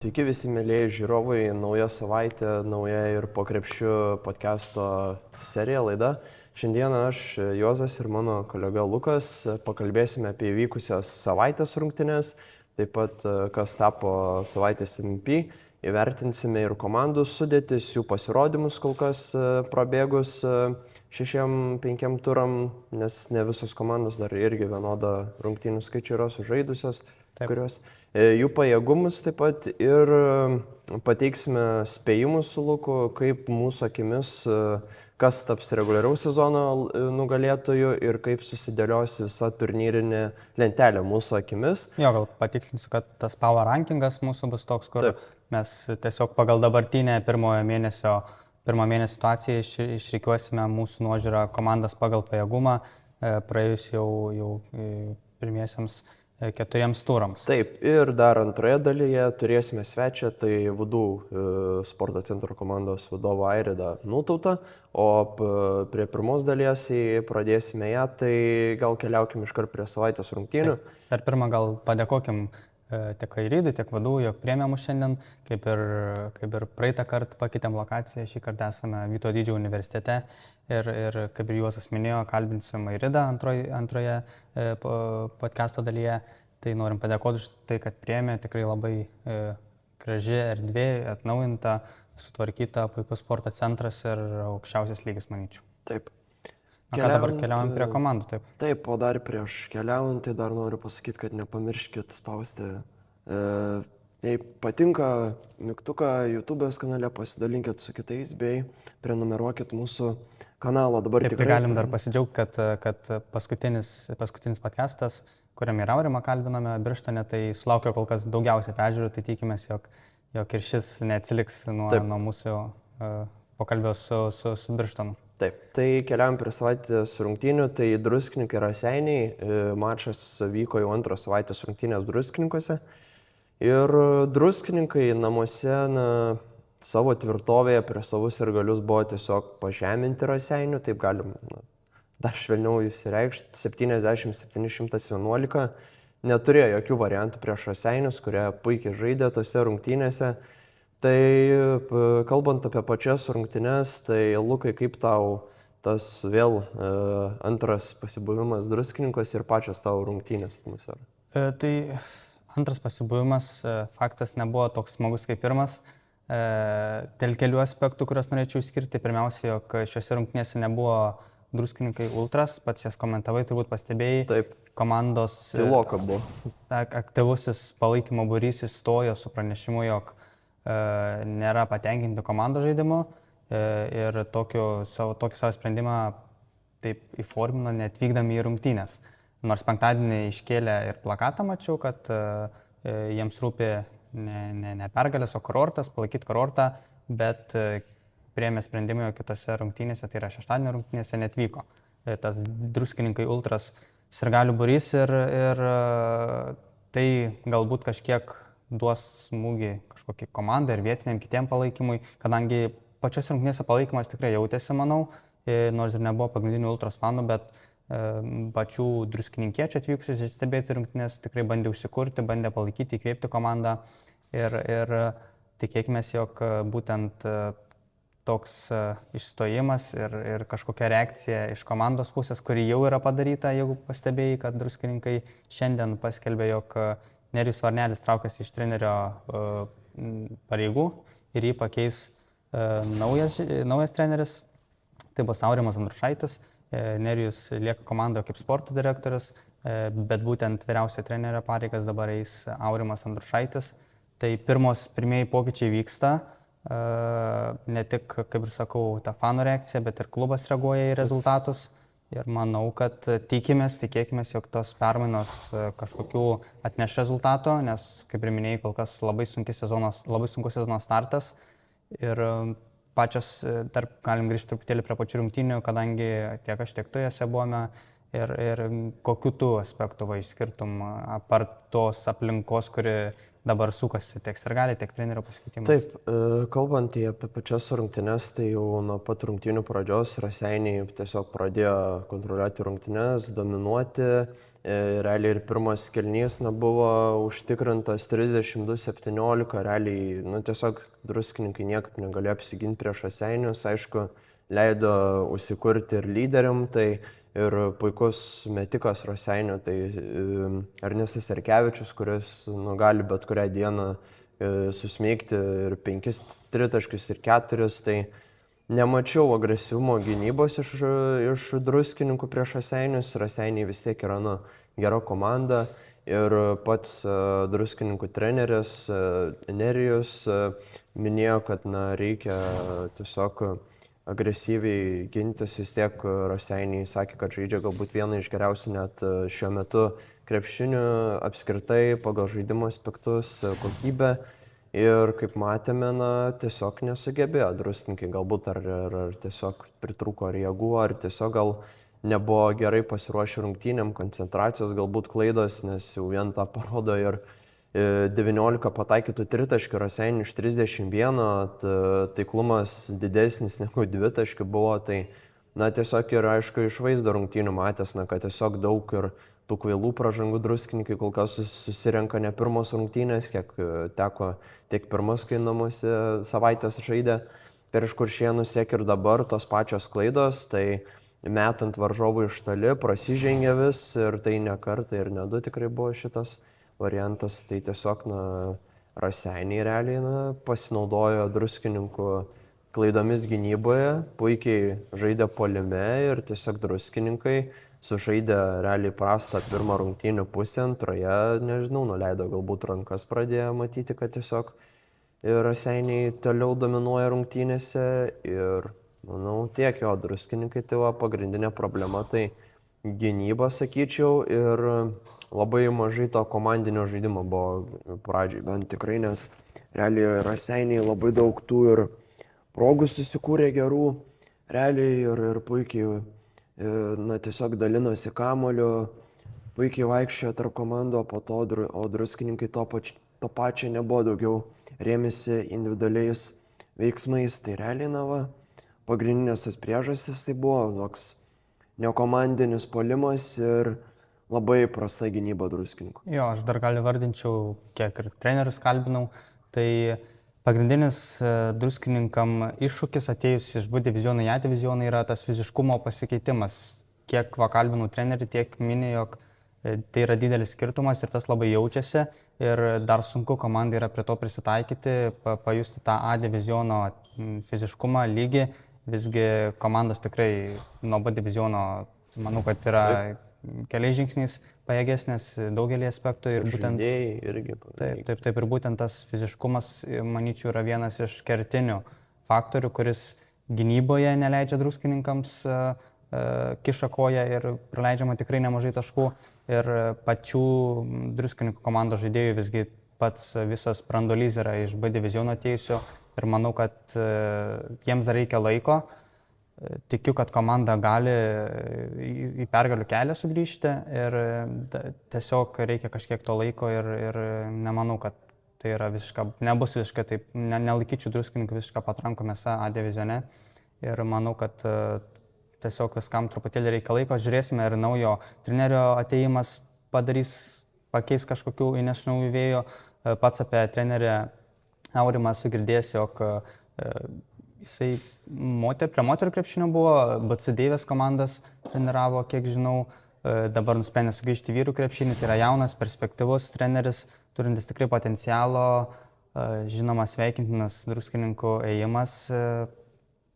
Sveiki visi mėlyjeji žiūrovai, nauja savaitė, nauja ir po krepšiu podcast'o serija, laida. Šiandieną aš, Juozas ir mano kolega Lukas pakalbėsime apie įvykusias savaitės rungtynes, taip pat kas tapo savaitės MVP, įvertinsime ir komandų sudėtis, jų pasirodymus kol kas prabėgus 6-5 turam, nes ne visos komandos dar irgi vienodą rungtynių skaičių yra sužaidusios, kurios jų pajėgumus taip pat ir pateiksime spėjimus su Luku, kaip mūsų akimis, kas taps reguliaraus sezono nugalėtojų ir kaip susidėlios visa turnyrinė lentelė mūsų akimis. Jo, gal patikslinsiu, kad tas power rankingas mūsų bus toks, kur mes tiesiog pagal dabartinę pirmo mėnesio situaciją išrikiuosime mūsų nuožiūrą komandas pagal pajėgumą praėjus jau pirmiesiams 4 turams. Taip, ir dar antroje dalyje turėsime svečią, tai Vudų sporto centro komandos vadovą Airidą Nutautą, o prie pirmos dalies pradėsime ją, tai gal keliaukim iškart prie savaitės rungtynių. Per pirmą gal padėkokim tiek Airidui, tiek Vudų, jog priėmė mus šiandien, kaip ir praeitą kartą pakeitėm lokaciją, šį kartą esame Vytauto Didžiojo universitete ir kaip ir Juozas minėjo, kalbinsim Airidą antroje podcast'o dalyje. Tai norim padėkoti už tai, kad priėmė, tikrai labai graži erdvė, atnaujinta, sutvarkyta, puikus sporto centras ir aukščiausias lygis, manyčiau. Taip. Dabar keliaujam prie komandų, taip. Taip, o dar prieš keliaujant, tai dar noriu pasakyti, kad nepamirškit spausti. Jei patinka mygtuką YouTube'ės kanale, pasidalinkit su kitais bei prenumeruokit mūsų kanalą. Dabar taip, tikrai galim dar pasidžiaugti, kad paskutinis podcastas, kuriam ir Aurimą kalbinome Birštone, tai sulaukė kol kas daugiausia peržiūrų, tai tikimės, jog ir šis neatsiliks nuo mūsų pokalbio su Birštonu. Taip, tai keliaujam prie savaitės rungtynių, tai Druskininkai ir Raseiniai, mačas vyko jau antros savaitės rungtynės Druskininkuose. Ir Druskininkai namuose savo tvirtovėje prie savus sirgalius buvo tiesiog pažeminti Raseinių, taip galim dar švelniau išsireikšti, 70-711, neturėjo jokių variantų prieš Raseinius, kurie puikiai žaidė tose rungtynėse. Tai kalbant apie pačias rungtynes, tai Lukai, kaip tau tas vėl antras pasibuvimas Druskininkos ir pačios tavo rungtynės atmosfera? Tai antras pasibuvimas, faktas, nebuvo toks smagus kaip pirmas. Dėl kelių aspektų, kuriuos norėčiau išskirti. Pirmiausia, jog šiose rungtynėse nebuvo Druskininkai ultras, pats jas komentavai, turbūt pastebėjai. Taip. Komandos Tyloka buvo. Aktyvusis palaikymo būrys įstojo su pranešimu, jog nėra patenkinti komandos žaidimu ir tokį savo sprendimą taip įformino neatvykdami į rungtynes. Nors penktadienį iškėlė ir plakatą, mačiau, kad jiems rūpi ne pergalės, o kurortas, palaikyti kurortą, bet priėmė sprendimą, jog kitose rungtynėse, tai yra šeštadienio rungtynėse, netvyko. Tas Druskininkai ultras sirgalių būrys ir tai galbūt kažkiek duos smūgį kažkokį komandą ir vietiniam kitiem palaikymui, kadangi pačios rungtynėse palaikymas tikrai jautėsi, manau, nors ir nebuvo pagrindinių ultros fanų, bet pačių druskininkiečių atvykusius stebėti rungtynės tikrai bandė užsikurti, bandė palaikyti, įkvėpti komandą ir tikėkime, jog būtent toks išstojimas ir kažkokia reakcija iš komandos pusės, kuri jau yra padaryta, jeigu pastebėjai, kad Druskininkai šiandien paskelbė, jog Nerijus Varnelis traukiasi iš trenerio pareigų ir jį pakeis naujas treneris, tai bus Aurimas Andrušaitis. Nerijus lieka komandoje kaip sporto direktorius, bet būtent vyriausio trenerio pareigas dabar eis Aurimas Andrušaitis. Tai pirmieji pokyčiai vyksta. Ne tik, kaip ir sakau, ta fanų reakcija, bet ir klubas reaguoja į rezultatus. Ir manau, kad tikėkime, jog tos permainos kažkokių atneš rezultato, nes, kaip ir minėjai, kol kas labai sunkus sezono startas. Ir pačios, dar galim grįžti truputėlį prie pačių rungtynių, kadangi tiek aš, tiek tu jose buvome. Ir kokių tu aspektų išskirtum, apart tos aplinkos, kuri dabar sukasi tiek sirgaliai, tiek trenerio pasikeitimas. Taip, kalbant apie pačias rungtynes, tai jau nuo pat rungtynių pradžios Raseiniai tiesiog pradėjo kontroliuoti rungtynes, dominuoti. Realiai ir pirmas kėlinys buvo užtikrintas 32-17, realiai tiesiog druskininkai niekaip negalėjo apsiginti prieš Raseinius, aišku, leido užsikurti ir lyderiam, tai ir puikus metikas Raseinių, tai Ernestas Erkevičius, kuris gali bet kurią dieną susmeigti ir 5 tritaškius ir 4, tai nemačiau agresyvumo gynybos iš druskininkų prieš Raseinius. Raseiniai vis tiek yra gera komanda ir pats druskininkų treneris Nerijus minėjo, kad reikia tiesiog agresyviai gintis. Vis tiek Raseiniai sakė, kad žaidžia galbūt vieną iš geriausių net šiuo metu krepšinių apskritai pagal žaidimo aspektus, kokybę. Ir kaip matėme, tiesiog nesugebėjo druskininkai, galbūt ar tiesiog pritrūko jėgų, ar tiesiog gal nebuvo gerai pasiruošę rungtynėm, koncentracijos galbūt klaidos, nes jau vien tą parodo ir 19 pataikytų tritaškių Raseinių iš 31, taiklumas didesnis negu 2 taškių buvo, tai tiesiog ir aišku iš vaizdo rungtynių matęs, kad tiesiog daug ir tų kvailų pražangų druskininkai kol kas susirenka ne pirmos rungtynės, kiek teko tiek pirmas, kai namuose savaitės žaidė prieš Kuršėnus, tiek ir dabar tos pačios klaidos, tai metant varžovų iš toli prasižengė vis ir tai ne kartą ir ne du tikrai buvo šitas variantas, tai tiesiog Raseiniai realiai pasinaudojo druskininkų klaidomis gynyboje, puikiai žaidė puolime ir tiesiog druskininkai sužaidė realiai prastą pirmą rungtynių pusę, antroje, nežinau, nuleido galbūt rankas, pradėjo matyti, kad tiesiog Raseiniai toliau dominuoja rungtynėse ir, manau, tiek jo druskininkai, tai pagrindinė problema, tai gynyba, sakyčiau, ir labai mažai to komandinio žaidimo buvo pradžiai, bent tikrai, nes realiai Raseiniai labai daug tų ir progų susikūrė gerų, realiai ir puikiai tiesiog dalinosi kamuoliu, puikiai vaikščiojo tarp komandų, o druskininkai to pačio nebuvo, daugiau rėmėsi individualiais veiksmais. Tai realiai, pagrindinės tos priežastys tai buvo toks nekomandinis puolimas ir labai prasta gynyba druskininkų. Jo, aš dar gal vardinčiau, kiek ir trenerius kalbinau, tai pagrindinis druskininkam iššūkis atėjus iš B diviziono į A divizioną yra tas fiziškumo pasikeitimas. Kiek kalbinau trenerių, tiek minė, jog tai yra didelis skirtumas ir tas labai jaučiasi ir dar sunku komandai yra prie to prisitaikyti, pajusti tą A diviziono fiziškumą, lygį. Visgi komandos tikrai nuo B diviziono, manau, kad yra keliais žingsniais pajėgesnės daugelį aspektų ir būtent irgi. Taip, ir būtent tas fiziškumas, manyčiau, yra vienas iš kertinių faktorių, kuris gynyboje neleidžia druskininkams kiša koją ir praleidžiama tikrai nemažai taškų ir pačių druskininkų komandos žaidėjų visgi pats visas branduolys yra iš B diviziono atėjusio ir manau, kad jiems dar reikia laiko. Tikiu, kad komanda gali į pergalių kelią sugrįžti ir tiesiog reikia kažkiek to laiko ir nemanau, kad tai yra nebus visiškai taip, nelaikyčiau druskininkų visišką patrankų mėsą A divizione ir manau, kad tiesiog viskam truputėlį reikia laiko, žiūrėsime ir naujo trenerio atėjimas pakeis kažkokių įneš naujų vėjų. Pats apie trenerį Aurimą esu girdėjęs, jog jisai prie moterų krepšinio buvo, BC Deivės komandas treniravo, kiek žinau, dabar nusprendė sugrįžti vyrų krepšinį, tai yra jaunas, perspektyvus treneris, turintis tikrai potencialo, žinoma sveikintinas druskininkų ėjimas,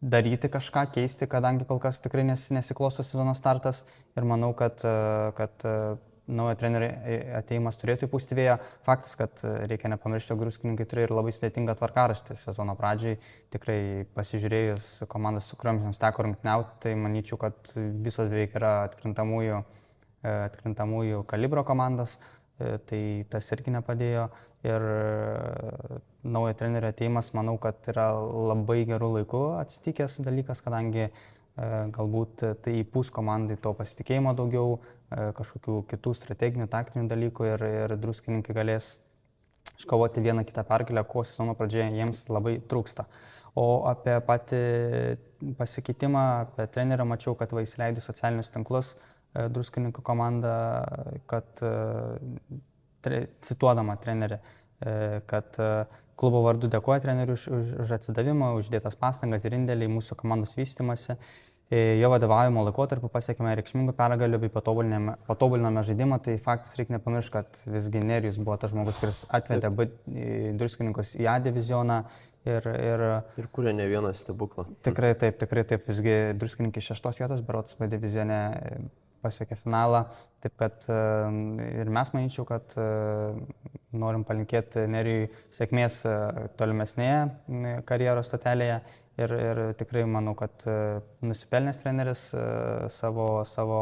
daryti kažką, keisti, kadangi kol kas tikrai nesiklosto sezono startas ir manau, kad naujo trenerio atėjimas turėtų įpūsti vėją. Faktas, kad reikia nepamiršti, jog druskininkai turėjo ir labai sudėtingą tvarkaraštį sezono pradžiai. Tikrai pasižiūrėjus komandas, su kuriuomis jiems teko rungtyniauti, tai manyčiau, kad visos beveik yra atkrintamųjų kalibro komandas, tai tas irgi nepadėjo. Ir naujo trenerio atėjimas, manau, kad yra labai gerų laikų atsitikęs dalykas, kadangi galbūt tai įpūs komandai to pasitikėjimo daugiau, kažkokių kitų strateginių, taktinių dalykų ir druskininkai galės iškovoti vieną kitą pergalę, ko sezono pradžioje jiems labai trūksta. O apie patį pasikeitimą, apie trenerio mačiau, kad įsileidė socialinius tinklus Druskininkų komanda, kad cituodama trenerį, kad klubo vardu dėkoja treneriui už atsidavimą, uždėtas pastangas ir indėlį į mūsų komandos vystymąsi. Jo vadovaujamo laikotarpiu pasiekėme reikšmingų pergalių bei patobulinome žaidimą, tai faktas reikia nepamiršti, kad visgi Nerijus buvo tas žmogus, kuris atvedė Druskininkus į A divizioną ir kūrė ne vieną stebuklą. Tikrai taip, visgi Druskininkai 6 vietos, berods B divizione pasiekė finalą, taip kad ir mes manyčiau, kad norim palinkėti Nerijui sėkmės tolimesnėje karjeros stotelėje. Ir tikrai manau, kad nusipelnęs treneris savo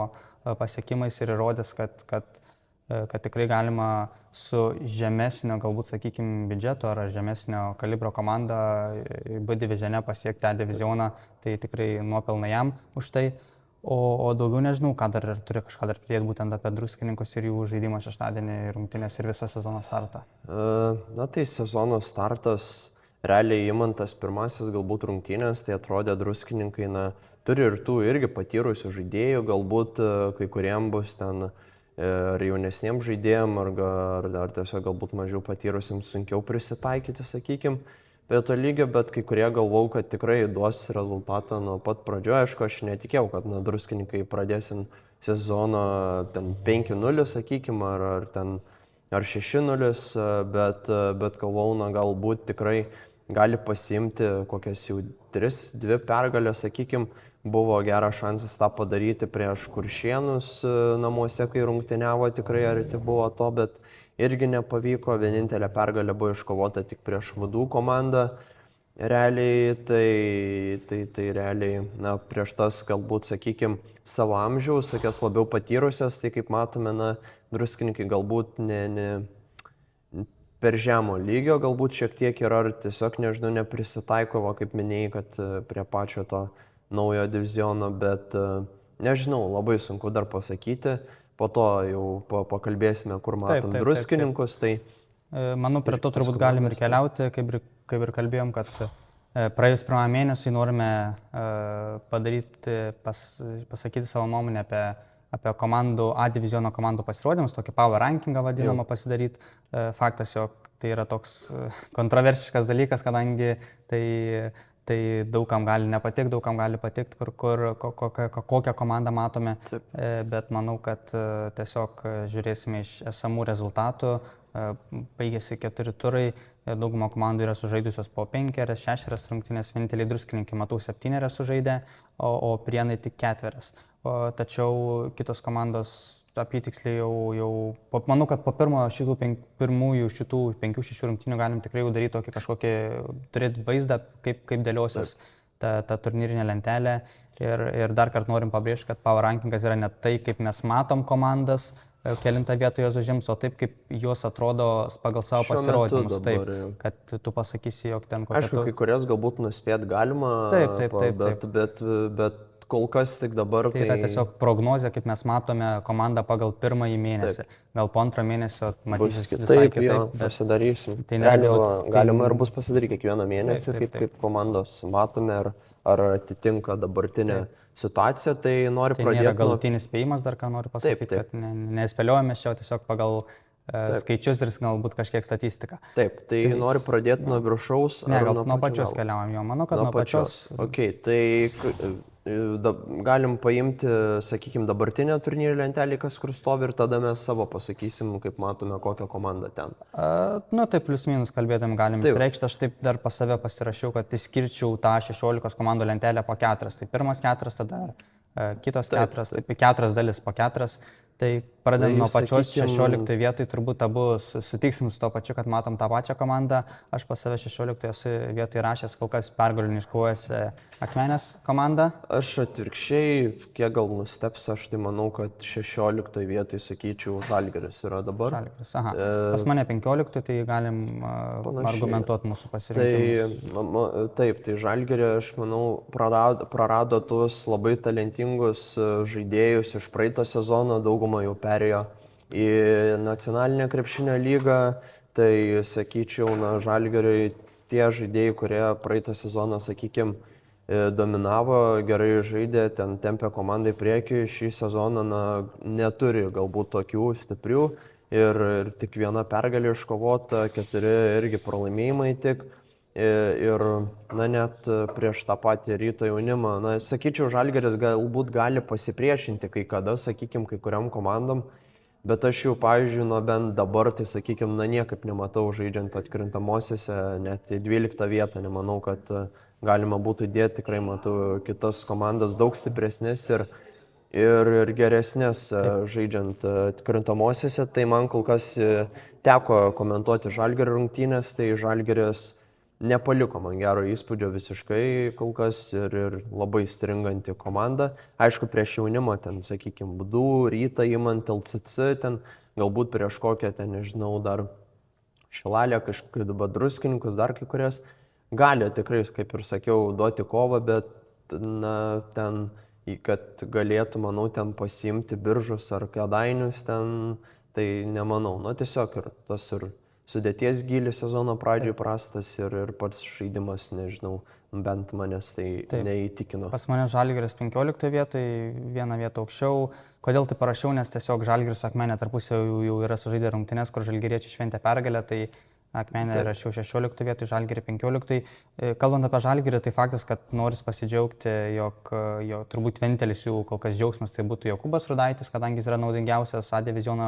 pasiekimais ir įrodęs, kad tikrai galima su žemesnio, galbūt, sakykime, biudžeto ar žemesnio kalibro komanda B divizione pasiekti tą divizioną, tai tikrai nuopelna jam už tai. O daugiau nežinau, ką dar turi kažką dar pridėti būtent apie Druskininkus ir jų žaidimą šeštadienį, rungtynės ir visą sezono startą. Na tai sezono startas, realiai imant tas pirmasis galbūt rungtynės, tai atrodė Druskininkai, turi ir tų irgi patyrusių žaidėjų, galbūt kai kuriem bus ten ar jaunesniems žaidėjams, ar tiesiog galbūt mažiau patyrusiems sunkiau prisitaikyti, sakykime, prie to lygio, bet kai kurie galvau, kad tikrai duos rezultatą nuo pat pradžio. Aišku, aš netikėjau, kad Druskininkai pradėsim sezoną ten 5-0, sakykime, ar 6-0, bet galvau, galbūt tikrai gali pasiimti kokias jau 3-2 pergalės, sakykime, buvo geras šansas tą padaryti prieš Kuršėnus namuose, kai rungtyniavo, tikrai arti buvo to, bet irgi nepavyko, vienintelė pergalė buvo iškovota tik prieš Vadų komandą. Realiai, tai realiai, prieš tas galbūt, sakykime, savo amžiaus, tokias labiau patyrusias, tai kaip matome, Druskininkai galbūt ne per žemo lygio, galbūt šiek tiek yra, ar tiesiog, nežinau, neprisitaiko, kaip minėjai, kad prie pačio to naujo diviziono, bet nežinau, labai sunku dar pasakyti. Po to jau pakalbėsime, kur matom Druskininkus. Tai manau, prie to turbūt galim ir keliauti, kaip ir kalbėjom, kad praėjus pirmą mėnesį norime pasakyti savo nuomonę apie komandų, A diviziono komandų pasirodymus, tokį power rankingą vadinamą pasidaryti. Faktas, jog tai yra toks kontroversiškas dalykas, kadangi tai daugam gali nepatikti, daugam gali patikti, kokią komandą matome. Taip. Bet manau, kad tiesiog žiūrėsime iš esamų rezultatų. Baigėsi 4 turai, dauguma komandų yra sužaidusios po 5-6 rungtynės, vieninteliai Druskininkai matau 7 sužaidę, o Prienai tik 4. Tačiau kitos komandos apytiksliai jau manau, kad po pirmųjų šitų 5-6 rungtynių galim tikrai jau daryti tokį kažkokį, turėti vaizdą, kaip dėliosis ta turnyrinė lentelė. Ir dar kartą norim pabrėžti, kad power rankingas yra ne tai, kaip mes matom komandas, kelintą vietą jos užims, o taip, kaip jos atrodo pagal savo pasirodymus. Taip, kad tu pasakysi, jog ten kokia... Aišku, kai kurias galbūt nuspėt galima, bet kol kas tik dabar tai yra tiesiog prognozė, kaip mes matome komandą pagal pirmąjį mėnesį. Taip. Gal po antrą mėnesio matysis visai kitaip. Jo, pasidarysim. Galima ir bus pasidaryti kiekvieną mėnesį, kaip komandos matome, ar atitinka dabartinę situaciją. Tai noriu pradėti. Tai nėra galutinis spėjimas, dar ką noriu pasakyti, kad nespėliojame šio tiesiog pagal skaičius ir galbūt kažkiek statistiką. Taip, tai noriu pradėti nuo viršaus. Ne, gal nuo pačios keliavam jo. Manau, kad nuo pačios. Ok, tai galim paimti, sakykime, dabartinę turnyrų lentelį, kas kur stovi, ir tada mes savo pasakysim, kaip matome, kokią komandą ten. Tai plius minus kalbėdami galim išreikšti. Aš taip dar pas save pasirašiau, kad išskirčiau tą 16 komandų lentelę po 4. Tai pirmas 4, tada kitos 4, taip 4 dalis po 4. Tai pradedant nuo pačios 16 vietoj, turbūt abu sutiksim su to pačiu, kad matom tą pačią komandą. Aš pas save 16 vietoj rašęs, kol kas pergalių neiškovojęs Akmenės komandą. Aš atvirkščiai, kiek gal nusteps, aš tai manau, kad 16 vietoj, sakyčiau, Žalgiris yra dabar. Žalgiris, aha. Pas mane 15, tai galim argumentuoti mūsų pasirinkimus. Taip, tai Žalgirį, aš manau, prarado tuos labai talentingus žaidėjus iš praeito sezono, daugumą jau perėjo į nacionalinę krepšinio lygą, tai sakyčiau, Žalgiriui tie žaidėjai, kurie praeitą sezoną, sakykime, dominavo, gerai žaidė, ten tempė komandą į priekį, šį sezoną neturi galbūt tokių stiprių ir tik viena pergalė iškovota, 4 irgi pralaimėjimai tik. Ir net prieš tą patį Ryto Jaunimą, sakyčiau, Žalgiris galbūt gali pasipriešinti kai kada, sakykime, kai kuriam komandom, bet aš jau, pavyzdžiui, bent dabar, tai sakykime, niekaip nematau žaidžiant atkrintamosiose, net į 12 vietą, nemanau, kad galima būtų dėti, tikrai matau kitas komandas daug stipresnės ir geresnės žaidžiant atkrintamosiose, tai man kol kas teko komentuoti Žalgirio rungtynės, tai Žalgiris nepaliko man gero įspūdžio visiškai kol kas ir labai stringanti komanda. Aišku, prieš Jaunimą ten, sakykime, Būdų, Rytą įmant LCC, ten galbūt prieš kokią, ten nežinau, dar Šilalę, kažkaip Druskininkus, dar kai kurias. Gali tikrai, kaip ir sakiau, duoti kovą, bet ten, kad galėtų, manau, ten pasiimti Biržus ar Kėdainius ten, tai nemanau. Tiesiog ir tas ir sudėties gilis sezono pradžioje prastas ir pats žaidimas, nežinau, bent manęs tai neįtikino. Pas mane Žalgiris 15 vietoje, vieną vietą aukščiau. Kodėl tai parašiau, nes tiesiog Žalgiris Akmenė tarpusai jau yra sužaidę rungtynes, kur žalgiriečiai šventė pergalę, tai Akmenė rašiau 16 vietoj, Žalgirį 15. Kalbant apie Žalgirį, tai faktas, kad noris pasidžiaugti, jog turbūt vienintelis jų kol kas džiaugsmas tai būtų Jokūbas Rudaitis, kadangi jis yra naudingiausias A diviziono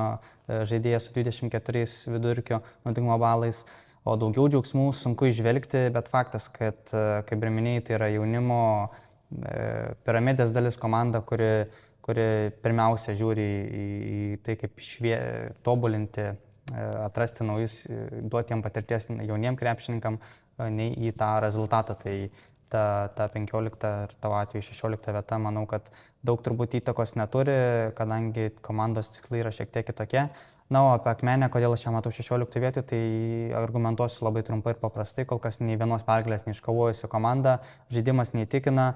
žaidėjas su 24 vidurkio naudingumo balais, o daugiau džiaugsmų sunku išvelgti, bet faktas, kad, kaip ir minėjai, tai yra jaunimo piramidės dalis komanda, kuri pirmiausia žiūri į tai, kaip tobulinti, atrasti naujus, duoti jam patirties jauniem krepšininkam, nei į tą rezultatą. Tai ta 15 ir tavo atveju 16 vieta, manau, kad daug turbūt įtakos neturi, kadangi komandos tikslai yra šiek tiek kitokie. O apie Akmenę, kodėl aš ją matau 16 vietoj, tai argumentuosiu labai trumpai ir paprastai, kol kas nei vienos pergalės neiškovojusi komanda, žaidimas neįtikina.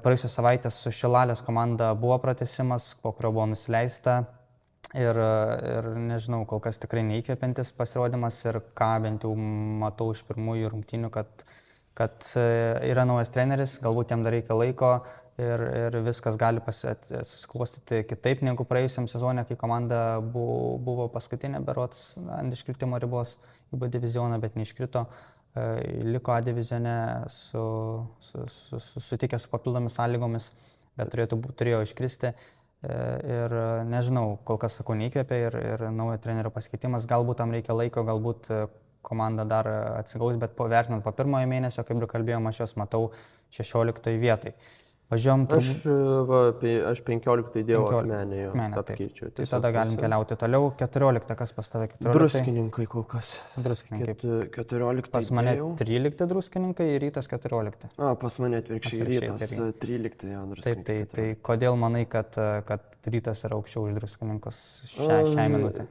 Praėjusią savaitę su Šilalės komanda buvo pratęsimas, po kurio buvo nusileista. Ir nežinau, kol kas tikrai neįkvepiantis pasirodymas ir ką bent jau matau iš pirmųjų rungtynių, kad yra naujas treneris, galbūt jam dar reikia laiko ir viskas gali susiklostyti kitaip negu praėjusiam sezone, kai komanda buvo paskutinė berods ant iškritimo ribos į B divizioną, bet neiškrito. Liko A divizione sutikę su papildomis sąlygomis, bet turėjo iškristi. Ir nežinau, kol kas sakau, neįkvėpė ir naujo trenerio pasikeitimas, galbūt tam reikia laiko, galbūt komanda dar atsigaus, bet vertinant po pirmojo mėnesio, kaip ir kalbėjom, aš jos matau 16 vietoj. Važiuom Aš 15 įdėjau Akmenę, apkeičiau. Tai tada galim keliauti toliau. 14, kas pas tave 14? Druskininkai kol kas. Druskininkai. 14 pas mane 13 Druskininkai ir Rytas 14. Pas mane atvirkščiai Rytas 13, jau Druskininkai. Tai kodėl manai, kad Rytas yra aukščiau už Druskininkus šią minutę?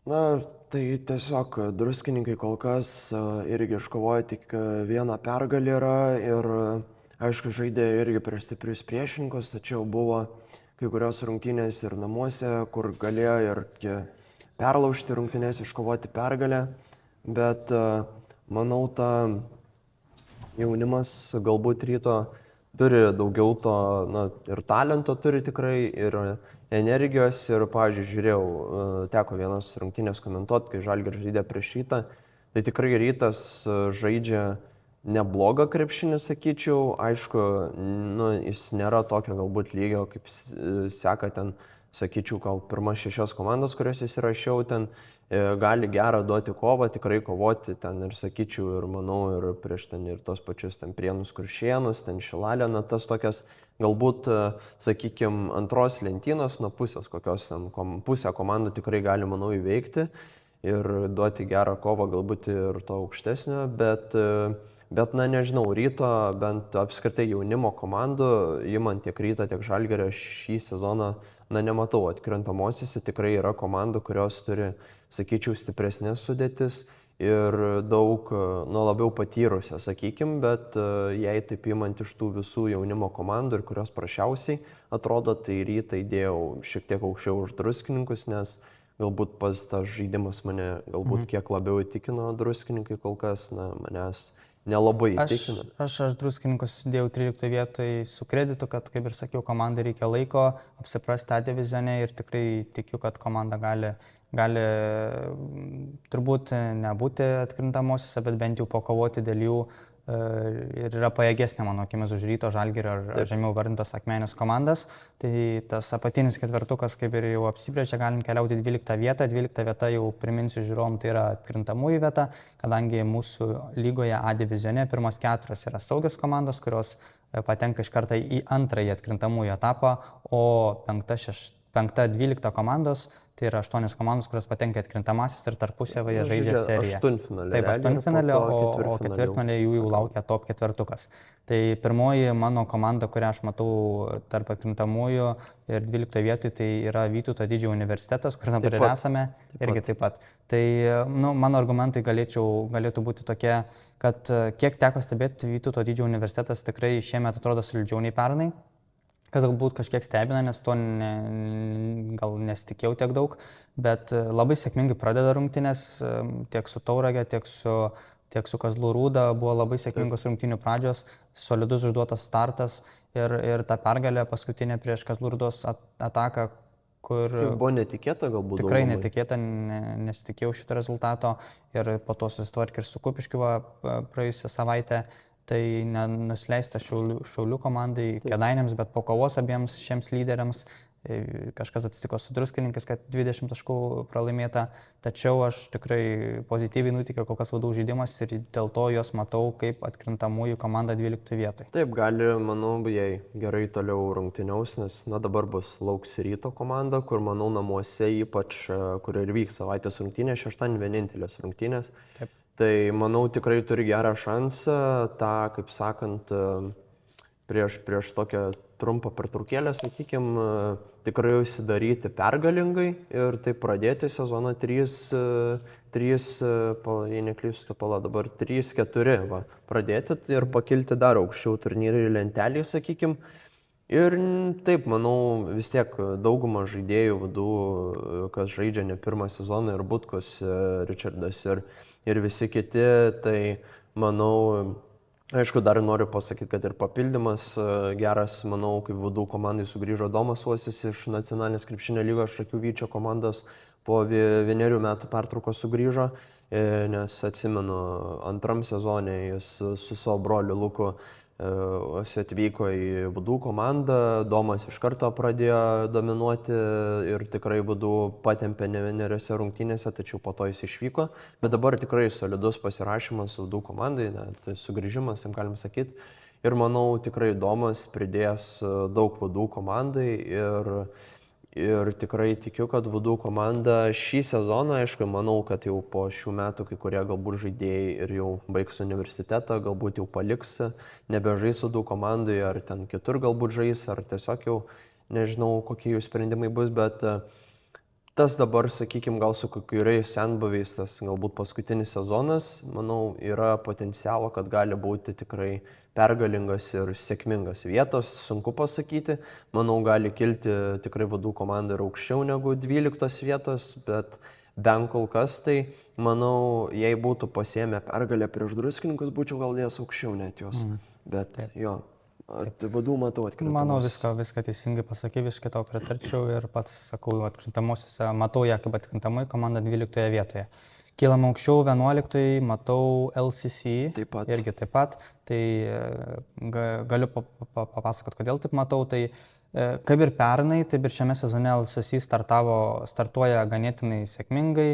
Tai tiesiog Druskininkai kol kas irgi iškovoja tik vieną pergalę yra ir aišku, žaidė irgi prieš stiprius priešininkus, tačiau buvo kai kurios rungtynės ir namuose, kur galėjo ir perlaužti rungtynės, iškovoti pergalę, bet manau, jaunimas galbūt Ryto turi daugiau to, ir talento turi tikrai, ir energijos, ir, pavyzdžiui, žiūrėjau, teko vienas rungtynės komentuoti, kai Žalgiris žaidė prieš Rytą, tai tikrai Rytas žaidžia neblogą krepšinį, sakyčiau, aišku, jis nėra tokio galbūt lygio, kaip seka ten, sakyčiau, gal pirmas 6 komandas, kurias įsirašiau, ten gali gerą duoti kovą, tikrai kovoti ten ir, sakyčiau, ir manau, ir prieš ten ir tos pačius ten Prienus, Kuršėnus, ten Šilalę, tas tokias galbūt, sakykime, antros lentynos nuo pusės, kokios ten pusę komandų tikrai gali, manau, įveikti ir duoti gerą kovą, galbūt ir to aukštesnio, bet nežinau, Ryto, bent apskritai jaunimo komandų, imant tiek Rytą, tiek Žalgirio šį sezoną, nematau atkrintamosiose, tikrai yra komandų, kurios turi, sakyčiau, stipresnės sudėtis ir daug, labiau patyrusią, sakykime, bet jei taip imant iš tų visų jaunimo komandų ir kurios prašiausiai atrodo, tai Rytą įdėjau šiek tiek aukščiau už Druskininkus, nes galbūt pas tas žaidimas mane galbūt kiek labiau įtikino druskininkai kol kas, na, manęs nelabai įtikino. Aš druskininkus dėjau 13 vietoj su kreditu, kad, kaip ir sakiau, komandai reikia laiko apsiprasti tą divizione ir tikrai tikiu, kad komanda gali turbūt nebūti atkrintamosiose, bet bent jau pakovoti dėl jų ir yra pajėgesnė, mano akimis, už Ryto, Žalgirio ar žemiau vardintas Akmenės komandas. Tai tas apatinis ketvertukas, kaip ir jau apsibrėžė, galim keliauti 12 vietą. 12 vieta, jau priminsiu žiūrovom, tai yra atkrintamųjų vieta, kadangi mūsų lygoje A divizione pirmas 4 yra saugios komandos, kurios patenka iš karto į antrąjį atkrintamųjų etapą, o 5-12 komandos, tai yra 8 komandos, kurios patenka atkrintamasis ir tarpusavėje žaidžia seriją. Taip, aštuntfinalį, o ketvirtfinalį jų jau laukia top ketvertukas. Tai pirmoji mano komanda, kurią aš matau tarp atkrintamųjų ir 12 vietoj, tai yra Vytauto Didžiojo universitetas, kur dabar ir esame, irgi taip pat. Tai mano argumentai galėtų būti tokie, kad kiek teko stebėti, Vytauto Didžiojo universitetas tikrai šiemet atrodo solidžiau nei pernai. Kas galbūt kažkiek stebina, nes to gal nesitikėjau tiek daug, bet labai sėkmingai pradeda rungtynės tiek su Tauragė, tiek su Kazlų Rūda, buvo labai sėkmingos rungtynių pradžios, solidus užduotas startas ir ta pergalė paskutinė prieš Kazlų Rūdos ataką, kur buvo netikėta galbūt. Tikrai netikėta, nesitikėjau šito rezultato ir po to susitvarkė ir su Kupiškiu praėjusią savaitę. Tai nenusileista Šiaulių komandai, Kėdainiams, bet po kovos abiems šiems lyderiams kažkas atsitiko su druskininkais, kad 20 taškų pralaimėta, tačiau aš tikrai pozityviai nutikiau kol kas vadų žaidimas ir dėl to juos matau kaip atkrintamųjų komanda 12 vietoj. Taip, gali, manau, jei gerai toliau rungtyniaus, nes dabar lauks Ryto komanda, kur, manau, namuose ypač, kur ir vyks savaitės rungtynės, šeštadienį vienintelės rungtynės. Taip. Tai, manau, tikrai turi gerą šansą tą, kaip sakant, prieš tokią trumpą pertraukėlę, sakykime, tikrai užsidaryti pergalingai ir taip pradėti sezoną jei neklystu, dabar 3-4 pradėti ir pakilti dar aukščiau turnyrų lentelėje, sakykime. Ir taip, manau, vis tiek dauguma žaidėjų vadų, kas žaidžia ne pirmą sezoną, ir Butkus, Richardas ir visi kiti, tai manau, aišku, dar noriu pasakyti, kad ir papildymas geras, manau, kaip vadų komandai sugrįžo Domas Uosis iš nacionalinės krepšinio lygos Šakių Vyčio komandos, po 1 metų pertraukos sugrįžo, nes atsimenu, antram sezone jis su savo broliu Luku atvyko į vadų komandą, Domas iš karto pradėjo dominuoti ir tikrai vadų patempė ne vieneriose rungtynėse, tačiau po to jis išvyko, bet dabar tikrai solidus pasirašymas vadų komandai, tai sugrįžimas, jam galim sakyti, ir manau tikrai Domas pridės daug vadų komandai ir tikrai tikiu, kad vadų komanda šį sezoną, aišku, manau, kad jau po šių metų kai kurie galbūt žaidėjai ir jau baigs universitetą, galbūt jau paliks, nebežais vadų komandai, ar ten kitur galbūt žais, ar tiesiog jau nežinau, kokie jų sprendimai bus, bet tas dabar, sakykime, gal su kokiais senbuviais, tas galbūt paskutinis sezonas, manau, yra potencialo, kad gali būti tikrai pergalingas ir sėkmingas vietos, sunku pasakyti. Manau, gali kilti tikrai vadų komanda ir aukščiau negu 12 vietos, bet bent kol kas tai, manau, jei būtų pasiėmę pergalę prieš druskininkus, būčiau gal dėjęs aukščiau net jos. Bet jo, vadų matau atkrintamosios. Manau, viską teisingai pasakai, viską tau pritarčiau ir pats sakau, atkrintamosiose matau ją kaip atkrintamai komanda 12 vietoje. Kylam aukščiau 11, matau LCC, irgi taip pat, tai galiu papasakoti, kodėl taip matau. Tai kaip ir pernai, taip ir šiame sezone LCC startuoja ganėtinai sėkmingai.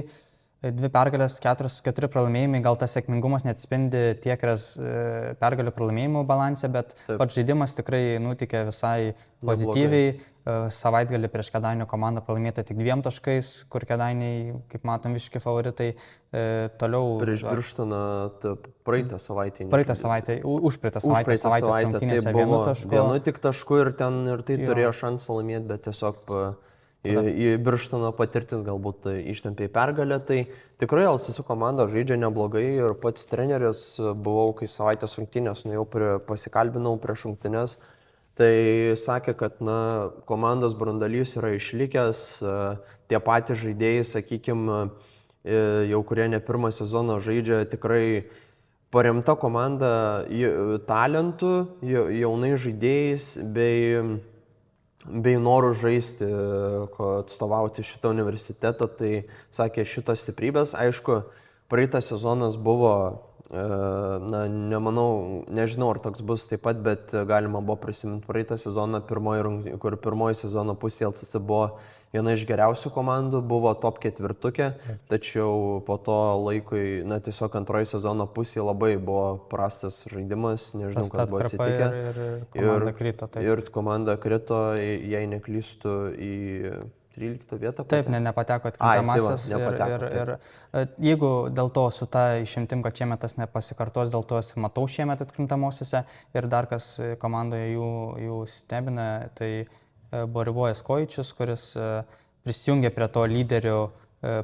2 pergalės, 4 pralaimėjimai, gal tas sėkmingumas neatspindi tiek pergalių pralaimėjimų balanse, bet pats žaidimas tikrai nutikė visai pozityviai. Savaitgalį prieš Kėdainių komandą pralaimėta tik 2 taškais, kur Kėdainiai, kaip matom, visiški favoritai. Toliau prieš Birštoną praeitą savaitę. Užpraeitą savaitės rungtynėse tai vienu tik tašku ir tai turėjo šansą laimėti, bet tiesiog į Birštono patirtis galbūt ištempė į pergalę. Tai tikrai LCC komanda žaidžia neblogai ir pats treneris buvau, kai savaitės rungtynės nuėjau pasikalbinau prieš rungtynes. Tai sakė, kad komandos brandalys yra išlikęs, tie patys žaidėjai, sakykime, jau kurie ne pirmą sezoną žaidžia, tikrai paremta komanda talentų, jaunais žaidėjais bei noru žaisti, atstovauti šitą universitetą. Tai sakė, šitos stiprybės. Aišku, praeitas sezonas buvo, nežinau ar toks bus taip pat, bet galima buvo prisiminti praeitą sezoną, kur pirmoji sezono pusė LCC buvo viena iš geriausių komandų, buvo top 4, tačiau po to laikui, tiesiog antroji sezono pusė labai buvo prastas žaidimas, nežinau, kas buvo atsitikę. Ir komanda krito. Taip. Ir komanda krito, jei neklystu, į 13 vietą. Taip, nepateko atkrintamasis. Ir jeigu dėl to su ta išimtim, kad šiemet tas nepasikartos, dėl to matau šiemet atkrintamosiose ir dar kas komandoje jų stebina, tai Borivojas Kojičius, kuris prisijungė prie to lyderių,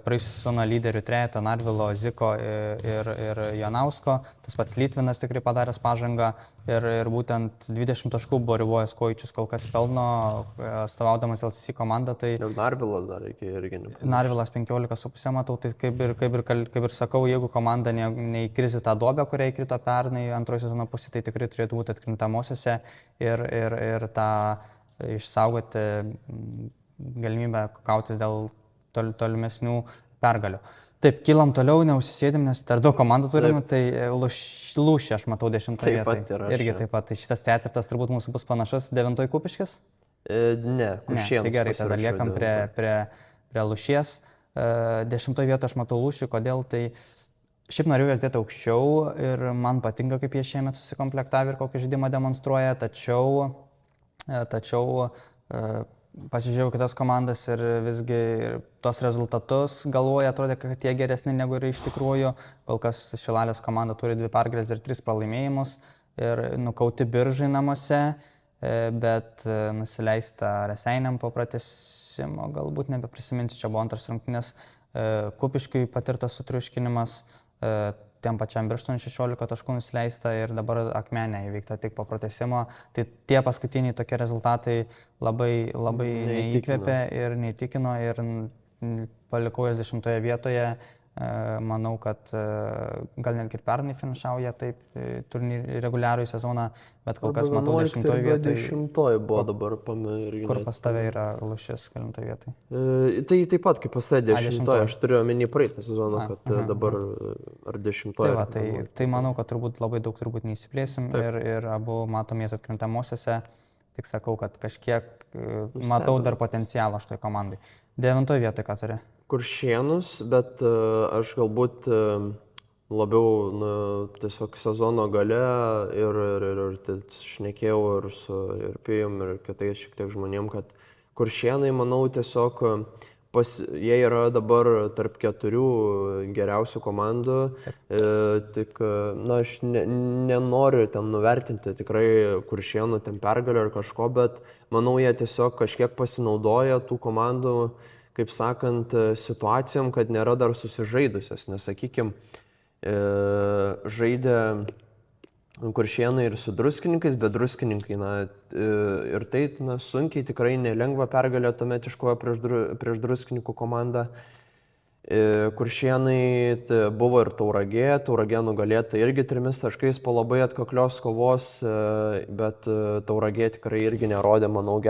praėjusią sezoną lyderių trejetą Narvilo, Ziko ir Janausko. Tas pats Litvinas tikrai padaręs pažangą ir būtent 20 taškų Borivojas Kojičius kol kas pelno, atstovaudamas LCC komandą. Tai ir Narvilas dar reikia irgi nepamiršti. Narvilas 15,5 matau, tai kaip ir sakau, jeigu komanda neįkrisi tą duobę, kurią įkrito pernai antrojo sezono pusė, tai tikrai turėtų būti atkrintamosiose ir tą išsaugoti galimybę kautis dėl tolimesnių pergalių. Taip, kylam toliau, neužsisėdim, nes dar daug komandų turime, tai Lūšė aš matau 10 vietoj. Irgi taip pat. Tai šitas ketvirtas turbūt mūsų bus panašus, 9 Kupiškis? Ne, Kuršėnus. Tai gerai, tada liekam prie Lūšies. 10 vietoj aš matau Lūšį, kodėl? Tai šiaip norėjau jas dėti aukščiau ir man patinka, kaip jie šiemet susikomplektavę ir kokį žaidimą demonstruoja, tačiau pasižiūrėjau kitas komandas ir visgi tos rezultatus galvoja, atrodė, kad jie geresni negu yra iš tikrųjų. Kol kas Šilalės komanda turi 2 pergalės ir 3 pralaimėjimus ir nukauti Biržai namuose, bet nusileista Raseiniam po pratęsimo, galbūt nebeprisiminsiu, čia buvo antras rungtynės, Kupiškiui patirtas sutriuškinimas, tiem pačiam Birštonui 16 taškų nusileista ir dabar Akmenė įveikta tik po pratęsimo. Tai tie paskutiniai tokie rezultatai labai neįkvėpė ir neįtikino ir palikau jas 10 vietoje. Manau, kad gal netgi ir pernai finišauja taip reguliarųjį sezoną, bet kol kas matau 10 vietoje. 10 buvo dabar pamiršti. Kur pas tave yra Lūšis 9 vietoje? Tai taip pat kaip pas tave 10, aš turiu omeny praeitą sezoną, kad dabar ar 10. Tai manau, kad labai daug neįsiplėsim ir abu matom jas atkrintamosiose. Tik sakau, kad kažkiek matau dar potencialą šitoj komandai. 9 vietoje ką turi? Kuršėnus, bet aš galbūt labiau tiesiog sezono gale ir šnekėjau ir su Pijum ir kitais šiek tiek žmonėm, kad Kuršėnai, manau, tiesiog jie yra dabar tarp 4 geriausių komandų. Tik, aš nenoriu ten nuvertinti tikrai Kuršėnų ten pergalio ar kažko, bet manau, jie tiesiog kažkiek pasinaudoja tų komandų, kaip sakant, situacijom, kad nėra dar susižaidusios. Nes, sakykime, žaidė Kuršėnai ir su Druskininkais, bet Druskininkai, ir tai sunkiai, tikrai nelengva pergalė tuomet iškovojo prieš Druskininkų komandą. Kuršėnai buvo ir Tauragė nugalėta irgi 3 taškais po labai atkaklios kovos, bet Tauragė tikrai irgi nerodė, manau,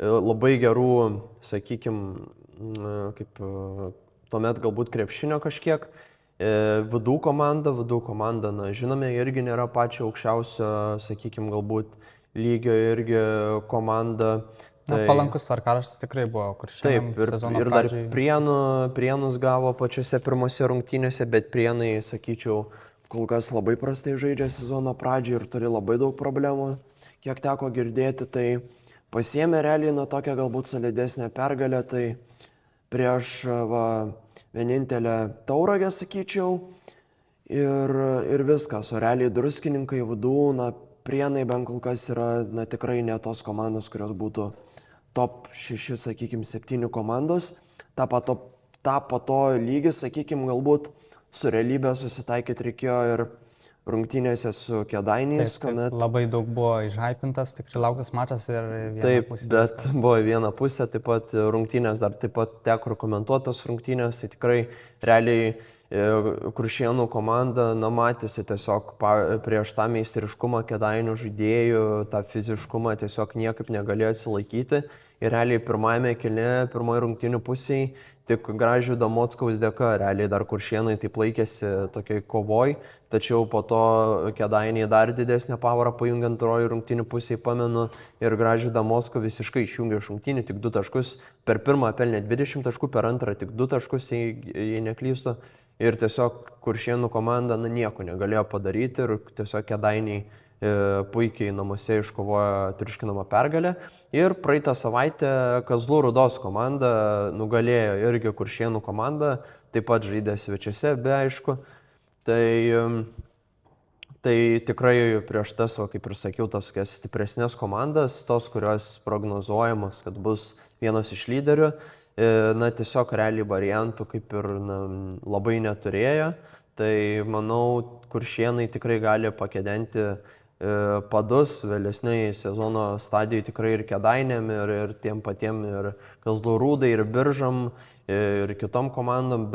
labai gerų, sakykime, kaip tuomet galbūt krepšinio kažkiek. Vidų komanda, žinome, irgi nėra pačio aukščiausio, sakykime, galbūt lygio irgi komanda. Palankus tvarkaraštis tikrai buvo, kur šiandien sezono pradžiai. Ir dar Prienus gavo pačiose pirmose rungtynėse, bet Prienai, sakyčiau, kol kas labai prastai žaidžia sezono pradžiai ir turi labai daug problemų, kiek teko girdėti. Tai pasiėmė realiai tokią galbūt solidesnę pergalę, tai prieš vienintelę Tauragę, sakyčiau, ir viskas. O realiai Druskininkai, Vidų, Prienai bent kol kas yra tikrai ne tos komandos, kurios būtų top 6, sakykime, 7 komandos. Ta po to lygis, sakykime, galbūt su realybė susitaikyti reikėjo ir rungtynėse su Kėdainiais, kuomet... Labai daug buvo išhypintas, tikrai lauktas mačas ir viena Taip, pusė. bet buvo viena pusė, taip pat rungtynės, dar taip pat teko komentuotas rungtynės, tai tikrai realiai Kuršėnų komanda, matėsi tiesiog prieš tą meistriškumą Kėdainių žaidėjų, tą fiziškumą tiesiog niekaip negalėjo atsilaikyti. Ir realiai pirmoje rungtynių pusėje tik Gražvydo Mockaus dėka, realiai dar Kuršėnai taip laikėsi tokiai kovoj, tačiau po to Kėdainiai dar didesnę pavarą pajungė antroji rungtynių pusėje, pamenu, ir Gražvydą Mockų visiškai išjungė iš rungtynių, tik 2 taškus, per pirmą pelnė 20 taškų, per antrą tik 2 taškus, jei neklystu, ir tiesiog Kuršėnų komanda nieko negalėjo padaryti ir tiesiog Kėdainiai puikiai namuose iškovojo triuškinamą pergalę. Ir praeitą savaitę Kazlų Rūdos komanda nugalėjo irgi Kuršėnų komandą, taip pat žaidė svečiuose, be aišku. Tai tikrai prieš tas, kaip ir sakiau, tos stipresnės komandas, tos, kurios prognozuojamos, kad bus vienas iš lyderių, tiesiog realiai variantų kaip ir labai neturėjo. Tai manau, Kuršėnai tikrai gali pakedenti padus vėlesniai sezono stadijoje tikrai ir Kėdainėm, ir tiem patiem, ir Kazlų Rūdai, ir Biržam, ir kitom komandom,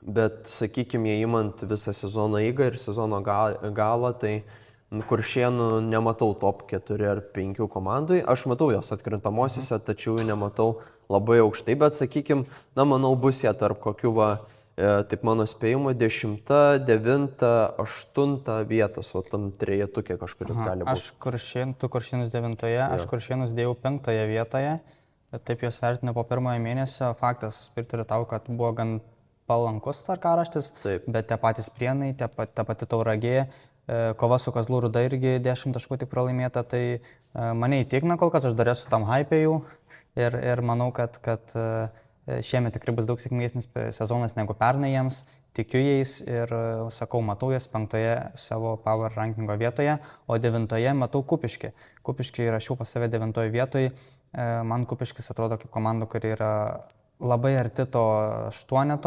bet sakykime, įimant visą sezono eigą ir sezono galą, tai Kuršėnų nematau top 4 ar 5 komandai. Aš matau jos atkrintamosiose, tačiau nematau labai aukštai, bet sakykime, manau, bus jie tarp kokių taip mano spėjimu, 10, 9, 8 vietos, o tam trejetukė kažkuris gali būti. Tu Kuršėnus 9, aš Kuršėnus dėjau 5 vietoje, taip juos vertinu po pirmojo mėnesio. Faktas, pritariu tau, kad buvo gan palankus tvarkaraštis, bet tie patys Prienai, ta pati Tauragė, kova su Kazlų Rūda irgi 10 taškų tik pralaimėta, tai mane įtikina kol kas, aš dar esu tam hype jų ir manau, kad šiemet tikrai bus daug sėkmingesnis sezonas negu pernai jiems, tikiu jais ir sakau, matau jas 5 savo power rankingo vietoje, o 9 matau Kupiškį. Kupiškį įrašiau pas save 9 vietoje, man Kupiškis atrodo kaip komanda, kuri yra labai arti to 8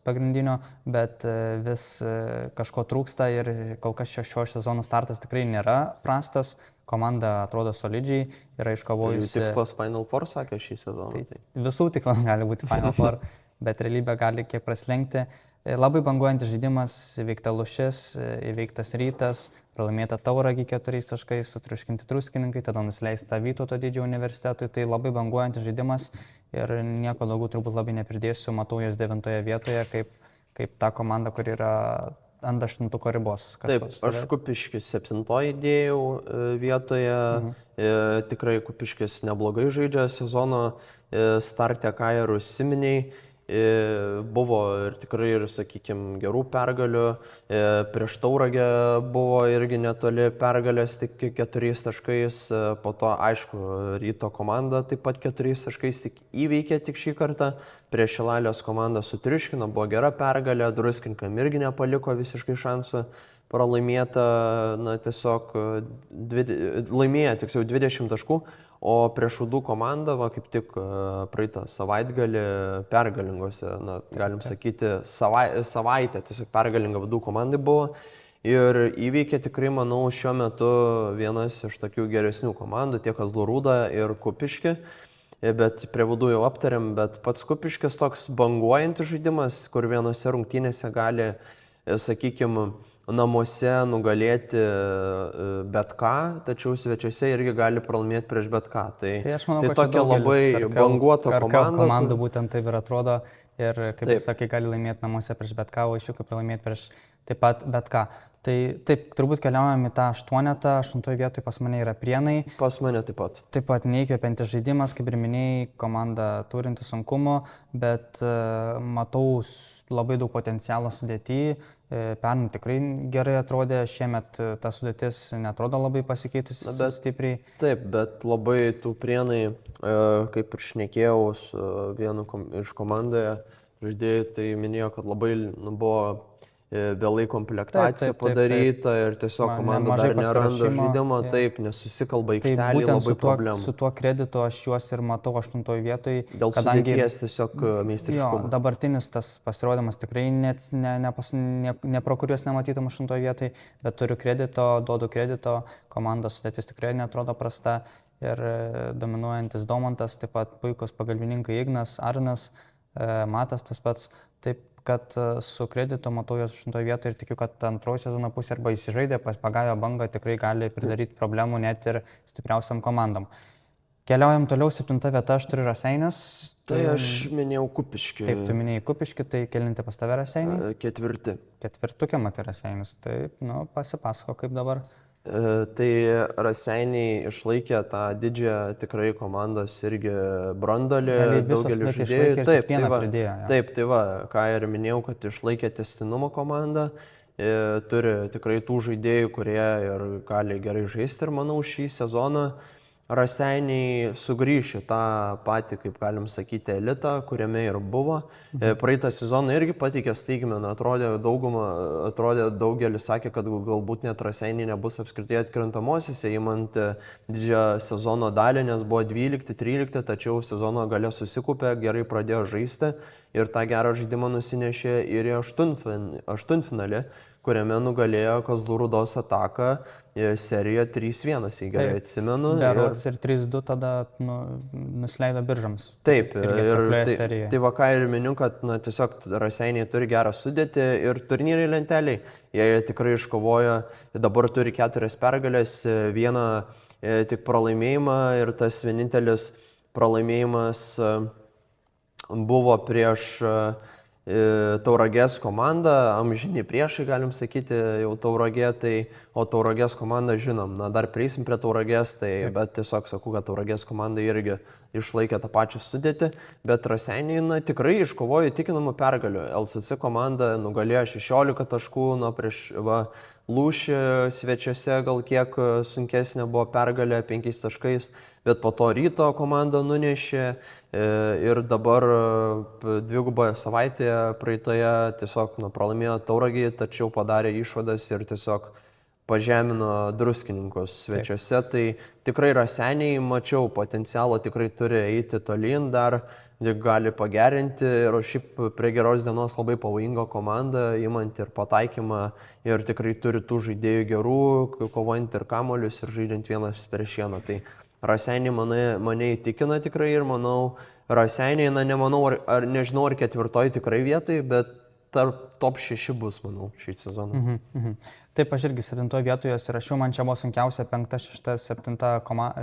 pagrindinio, bet vis kažko trūksta ir kol kas šio sezono startas tikrai nėra prastas. Komanda atrodo solidžiai, yra iškovojusi... Tikslas Final Four, sakė šį sezoną. Tai visų tikslas gali būti Final Four, bet realybė gali kiek praslenkti. Labai banguojantis žaidimas, įveikta Lūšis, įveiktas Rytas, pralaimėta Tauragė 4 taškais, sutriuškinti Druskininkai, tada nusileista Vytauto Didžiojo universitetui. Tai labai banguojantis žaidimas ir nieko daugiau turbūt labai nepridėsiu, matau jos 9 vietoje kaip ta komanda, kur yra ant 8 ribos. Taip, aš Kupiškis 7 dėjau vietoje, tikrai Kupiškis neblogai žaidžia sezono starte, ką ir užsiminiai. Buvo ir tikrai, sakykime, gerų pergalių, prieš Tauragę buvo irgi netoli pergalės, tik 4 taškais, po to, aišku, Ryto komanda taip pat 4 taškais tik įveikė tik šį kartą, prieš Šilalės komandą sutriuškino, buvo gera pergalė, Druskinkam irgi nepaliko visiškai šansų, pralaimėta, tiesiog laimėjo tiksliau 20 taškų, o prieš Šaudų komandą, kaip tik praeitą savaitgalį pergalingose, galim sakyti, savaitę tiesiog pergalinga Vadų komandai buvo ir įveikė tikrai, manau, šiuo metu vienas iš tokių geresnių komandų, tiek Kazlų Rūda ir Kupiškį, bet prie Vadų jau aptarėm, bet pats Kupiškis toks banguojantis žaidimas, kur vienose rungtynėse gali, sakykime, namuose nugalėti bet ką, tačiau svečiuose irgi gali pralaimėti prieš bet ką. Tai aš manau, tai tokia labai banguota komanda. Komanda būtent taip ir atrodo ir, kaip jūs sakai, gali laimėti namuose prieš bet ką, o iš jų kaip pralaimėti prieš taip pat bet ką. Tai taip, turbūt keliaujam į tą 8 vietoje pas mane yra Prienai. Pas mane taip pat. Taip pat neįkvepiantis žaidimas, kaip ir minėjai, komanda turinti sunkumų, bet matau labai daug potencialo sudėtyje. Pernai tikrai gerai atrodė, šiemet ta sudėtis netrodo labai pasikeitusi stipriai. Taip, bet labai tų Prienai, kaip ir šnekėjau su vienu iš komandoje žaidėjų, tai minėjo, kad labai buvo vėlai komplektacija Taip. padaryta ir tiesiog komanda Mažai dar neranda pasiruošimo, žaidimo, jo. taip, nesusikalba Tai aikštelį, būtent labai su problemų. tuo kreditu aš juos ir matau 8 vietoj, Dėl kadangi sudėties tiesiog jo, meistriškumo. dabartinis tas pasirodymas tikrai ne pro kuriuos nematytum 8 vietoj, bet turiu kredito, duodu kredito, komandos sudėtis tikrai netrodo prasta ir dominuojantis Domantas, taip pat puikus pagalbininkai Ignas, Arnas, Matas tas pats, taip kad su kreditu matau juos 8 vietoje ir tikiu, kad antroji sezono pusė arba įsižaidė, pagavę bangą tikrai gali pridaryti problemų net ir stipriausiam komandom. Keliaujam toliau, 7 vieta, aš turiu Raseinius. Tai aš minėjau Kupiškį. Taip, tu minėjai Kupiškį, tai kelinti pas tave Raseiniai? 4. Ketvirtukė matai Raseinius, taip, pasipasako kaip dabar. Tai Raseiniai išlaikė tą didžiąją tikrai komandos irgi brandolį, daugelį žaidėjų. Taip, tai va, ką ir minėjau, kad išlaikė tęstinumo komandą, turi tikrai tų žaidėjų, kurie ir gali gerai žaisti ir manau šį sezoną Raseiniai sugrįžė tą patį, kaip galim sakyti, elitą, kuriame ir buvo. Praeitą sezoną irgi pateikė staigmeną, atrodė daugelis sakė, kad galbūt net Raseiniai nebus apskritai atkrintamosiose, įmant didžiąją sezono dalį, nes buvo 12-13, tačiau sezono gale susikupė, gerai pradėjo žaisti ir tą gerą žaidimą nusinešė ir į aštuntfinalį, kuriame nugalėjo Kazlų Rūdos Ataką seriją 3-1, jei gerai atsimenu. Berods ir 3-2 tada nusileido Biržams. Taip, tai va ką ir miniu, kad tiesiog Raseiniai turi gerą sudėtį ir turnyrai lenteliai. Jie tikrai iškovojo, dabar turi 4 pergalės, 1 tik pralaimėjimą ir tas vienintelis pralaimėjimas buvo prieš Tauragės komanda, amžini priešai, galim sakyti, jau Tauragė, o Tauragės komanda žinom, dar prieisim prie Tauragės, bet tiesiog sakau, kad Tauragės komanda irgi išlaikė tą pačią sudėtį, bet Raseiniai tikrai iškovojo įtikinamų pergalių. LCC komanda nugalėjo 16 taškų, prieš Lūšį svečiuose gal kiek sunkesnė buvo pergalė 5 taškais, bet po to Ryto komanda nunešė ir dabar dviguboje savaitėje praeitoje tiesiog pralaimėjo Tauragį, tačiau padarė išvadas ir tiesiog pažemino Druskininkus svečiuose. Tai tikrai Raseiniai, mačiau, potencialo tikrai turi eiti tolyn, dar gali pagerinti ir šiaip prie geros dienos labai pavojinga komanda, imant ir pataikymą ir tikrai turi tų žaidėjų gerų, kovojant ir kamuolius ir žaidžiant vienas prieš vieną. Tai Raseiniai mane įtikina tikrai ir manau, Raseiniai, nemanau, nežinau ar 4 tikrai vietoj, bet tarp top 6 bus, manau, šį sezoną. Taip, aš irgi 7 vietoje įsirašiau, man čia buvo sunkiausia 5, 6, 7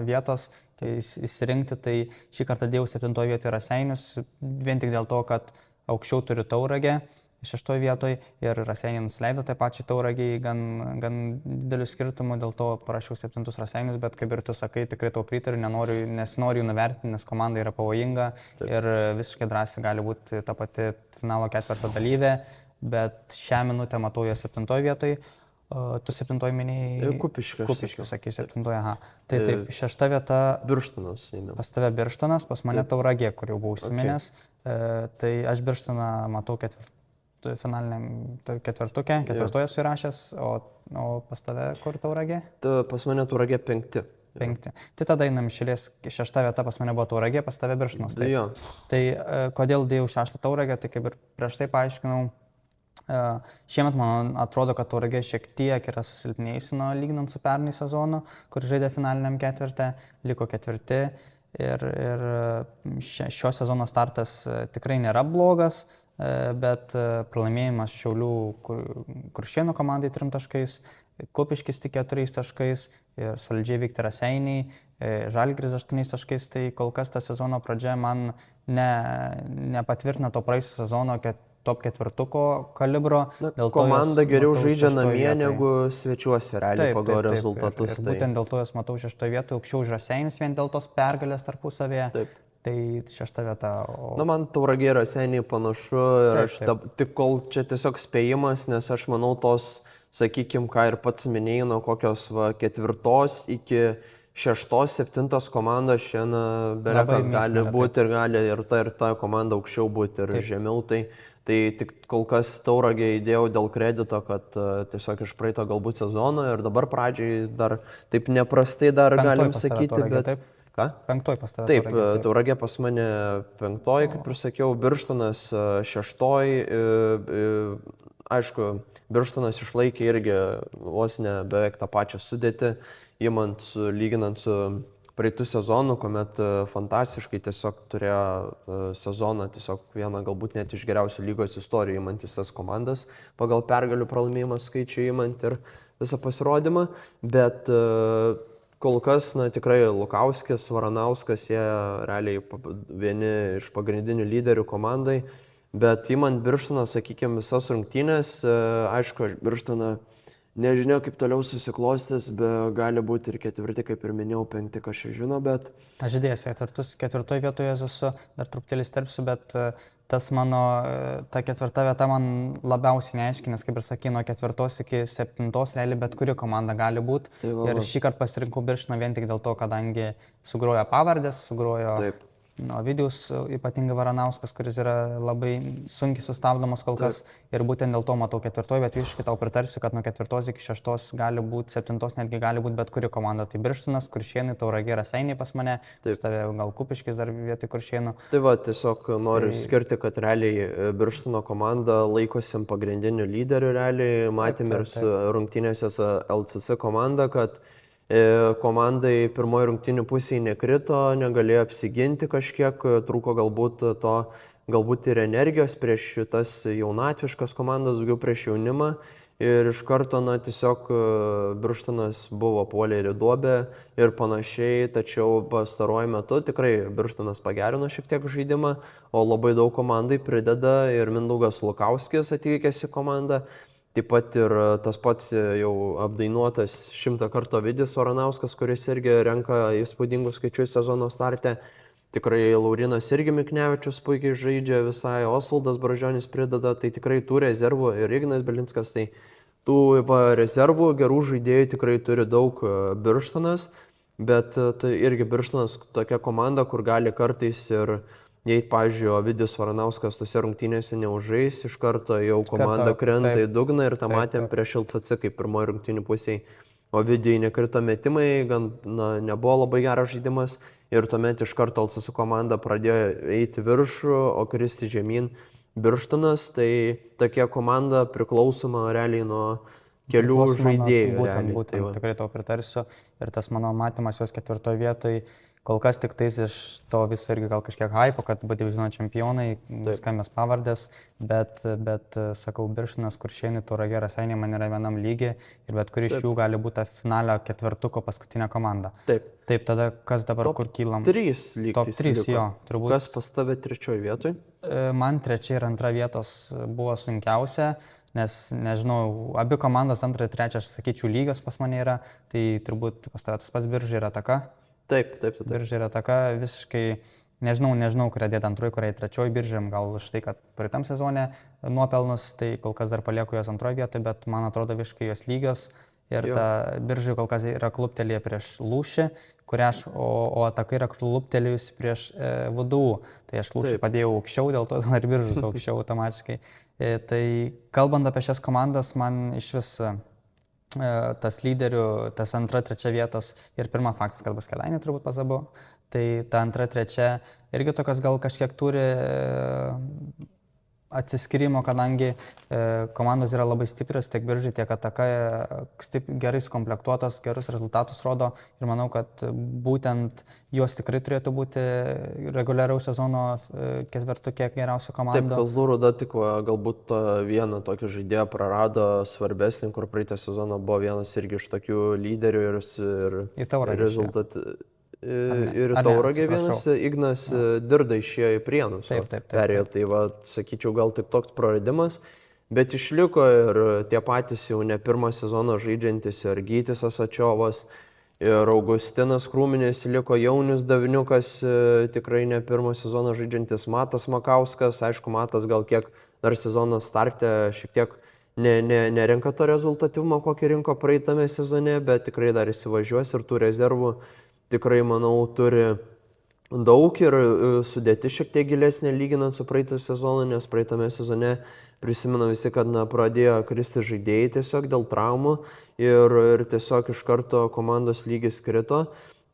vietos įsirinkti, tai šį kartą dėjau 7 vietoje Raseinius, vien tik dėl to, kad aukščiau turiu Tauragę 6 vietoje ir Raseiniai nusileido taip pačiai Tauragiai gan didelių skirtumų, dėl to parašiau 7 Raseinius, bet kaip ir tu sakai, tikrai tau pritariu, nesinoriu jų nuvertinti, nes komanda yra pavojinga. Taip. Ir visiškai drąsiai gali būti ta pati finalo 4 dalyvė, bet šią minutę matau ją 7 vietoje. Tu 7 minėjai? Kupiškis, sakė 7, aha. Tai taip, 6 vieta. Birštonas. Pas tave Birštonas, pas mane Tauragė, kur jau buvau užsiminęs. Tai aš Birštoną matau finaliniam 4 esu įrašęs, o pas tave kur Tauragė? Pas mane Tauragė 5. 5. Tai tada einam iš eilės, 6 vieta pas mane buvo Tauragė, pas tave Birštonas. Tai kodėl dėjau 6 Tauragę, tai kaip ir prieš tai paaiškinau. Šiemet man atrodo, kad Tauragė šiek tiek yra susilpnėjusi lyginant su pernai sezonu, kur žaidė finaliniam 4, liko 4 ir šio sezono startas tikrai nėra blogas, bet pralaimėjimas Šiaulių Kuršėnų komandai 3 taškais, Kupiškis tik 4 taškais ir solidžiai vykti Raseiniai, Žalgiris 8 taškais, tai kol kas ta sezono pradžia man nepatvirtina to praėjusio sezono, kad top 4 kalibro. Komanda geriau žaidžia namie negu svečiuose realiai pagal rezultatus. Ir būtent dėl to jas matau 6 vietoje, aukščiau už Raseinius vien dėl tos pergalės tarpusavėje. Taip. Tai 6 vieta. Man Tauragė ir Raseiniai panašu ir aš tik kol čia tiesiog spėjimas, nes aš manau tos, sakykime, ką ir pats minėjai, nuo kokios 4 iki 6-7 komandos šiandien belekas gali būti ir gali ir ta komanda aukščiau būti ir žemiau. Tai Tai tik kol kas Tauragę įdėjau dėl kredito, kad tiesiog iš praeito galbūt sezono ir dabar pradžiai dar taip neprastai dar galim sakyti, bet... Taip? Ką? Penktoj pas tave. Taip, Tauragė pas mane penktoji, kaip ir sakiau, Birštonas šeštoji. Aišku, Birštonas išlaikė irgi vos ne beveik tą pačią sudėtį, lyginant su praeitų sezonų, kuomet fantastiškai tiesiog turėjo sezoną, tiesiog vieną galbūt net iš geriausių lygos istorijų įmantis tas komandas, pagal pergalių pralaimėjimo skaičių įmant ir visą pasirodymą, bet kol kas, tikrai Lukauskis, Varanauskas, jie realiai vieni iš pagrindinių lyderių komandai, bet įmant Birštoną, sakykime, visas rungtynės, aišku, aš Birštoną nežinia, kaip toliau susiklostys, bet gali būti ir ketvirti, kaip ir minėjau, penkti, kas čia žino, bet... Aš žydėjęs ketvirtoje vietoje esu, dar truputėlį sterpsiu, bet tas mano, ta ketvirta vieta man labiausiai neaiški, nes kaip ir sakė, nuo 4 iki 7 realiai bet kuri komanda gali būti. Ir šį kartą pasirinkau Birštoną vien tik dėl to, kadangi sugrojo pavardės, sugrojo... Taip. Ovidijus, ypatingai Varanauskas, kuris yra labai sunkiai sustabdomas kol kas. Ir būtent dėl to matau ketvirtoje, bet visiškai tau pritarsiu, kad nuo 4 iki 6 gali būti, 7 netgi gali būti bet kuri komanda. Tai Birštonas, Kuršėnai, Tauragė, Raseiniai pas mane, stovė gal Kupiškis dar vietoj Kuršėnų. Tai va, tiesiog noriu skirti, kad realiai Birštono komanda laikosi pagrindinių lyderių realiai. Matėme ir su rungtynėse su LCC komanda, kad komandai pirmoji rungtynių pusėje nekrito, negalėjo apsiginti kažkiek, trūko galbūt ir energijos prieš šitas jaunatviškas komandas, daugiau prieš jaunimą. Ir iš karto, tiesiog Birštonas buvo puolė ir į duobę ir panašiai, tačiau pastaruoju metu tikrai Birštonas pagerino šiek tiek žaidimą, o labai daug komandai prideda ir Mindaugas Lukauskis atvykęs į komandą. Taip pat ir tas pats jau apdainuotas 100 kartų Ovidijus Varanauskas, kuris irgi renka įspūdingus skaičius sezono starte. Tikrai Laurinas irgi Miknevičius puikiai žaidžia, visai Osvaldas Bražionis prideda, tai tikrai tų rezervų ir Ignas Belinskas, tai tų rezervų gerų žaidėjų tikrai turi daug Birštonas, bet tai irgi Birštonas tokia komanda, kur gali kartais ir... Jei, pavyzdžiui, Ovidijus Varanauskas tose rungtynėse neužžais, iš karto jau komanda krenta į dugną ir tą matėm prieš LCC, kaip pirmoji rungtynių pusėje. Ovidijui nekrito metimai, gan nebuvo labai geras žaidimas ir tuomet iš karto LCC komanda pradėjo eiti viršų, o kristi žemyn Birštonas, tai tokia komanda priklausoma realiai nuo kelių žaidėjų. Būtent, tikrai tau pritarsiu ir tas mano matymas jos 4 vietoje. Kol kas tik tais iš to viso irgi gal kažkiek hypo, kad buvo diviziono čempionai, skambės pavardės, bet sakau, Birštonas, Kuršėnai, Tauragė, Raseiniai man yra vienam lygiai ir bet kuri iš jų gali būti finalio ketvirtuko paskutinė komanda. Taip, tada kas dabar kur kylam? 3 lygtis. Top 3, jo, turbūt. Kas pas tave 3 vietoj? Man 3 ir 2 vietos buvo sunkiausia. Nes, nežinau, abi komandos 2 ir 3, aš sakyčiau, lygios pas mane yra, tai turbūt pas tave tas pats Biržai ir Ataka. Taip. Biržai ir Ataka visiškai, nežinau, kurią dėti 2, kurią 3 Biržėm, gal už tai, kad praeitam sezone nuopelnus, tai kol kas dar palieku jos 2 vietoje, bet man atrodo visiškai jos lygios. Ir ta Biržai kol kas yra kluptelėje prieš Lūšį, o Ataka yra kluptelėjusi prieš VDU. Tai aš Lūšį padėjau aukščiau, dėl to dar Biržus aukščiau automatiškai. Tai kalbant apie šias komandas, man iš vis tas lyderių, tas 2, 3 vietos ir pirma faktas, kad bus Kėdainiai turbūt pas abu, tai ta 2, 3 irgi tokios gal kažkiek turi atsiskyrimo, kadangi komandos yra labai stiprios, tiek Biržai, tiek Ataka gerai sukomplektuotos, gerus rezultatus rodo ir manau, kad būtent jos tikrai turėtų būti reguliaraus sezono ketvirtuke geriausių komandų. Taip, Kazlų Rūda tik galbūt vieną tokį žaidėją prarado svarbesnį, kur praeitą sezoną buvo vienas irgi iš tokių lyderių ir rezultatų. Ir Tauragė vienas, Ignas Dirda išėjo į Prienus, perėjo, tai sakyčiau, gal tik toks praradimas, bet išliko ir tie patys jau ne pirmą sezoną žaidžiantis ir Gytis Asačiovas, ir Augustinas Krūminis liko jaunius daviniukas, tikrai ne pirmą sezoną žaidžiantis Matas Makauskas, aišku, Matas gal kiek dar sezono starte šiek tiek nerenka to rezultatyvumo, kokį rinko praeitame sezone, bet tikrai dar įsivažiuos ir tų rezervų tikrai, manau, turi daug ir sudėti šiek tiek gilesnė lyginant su praeitą sezoną, nes praeitame sezone prisimena visi, kad pradėjo kristi žaidėjai tiesiog dėl traumų ir tiesiog iš karto komandos lygis krito.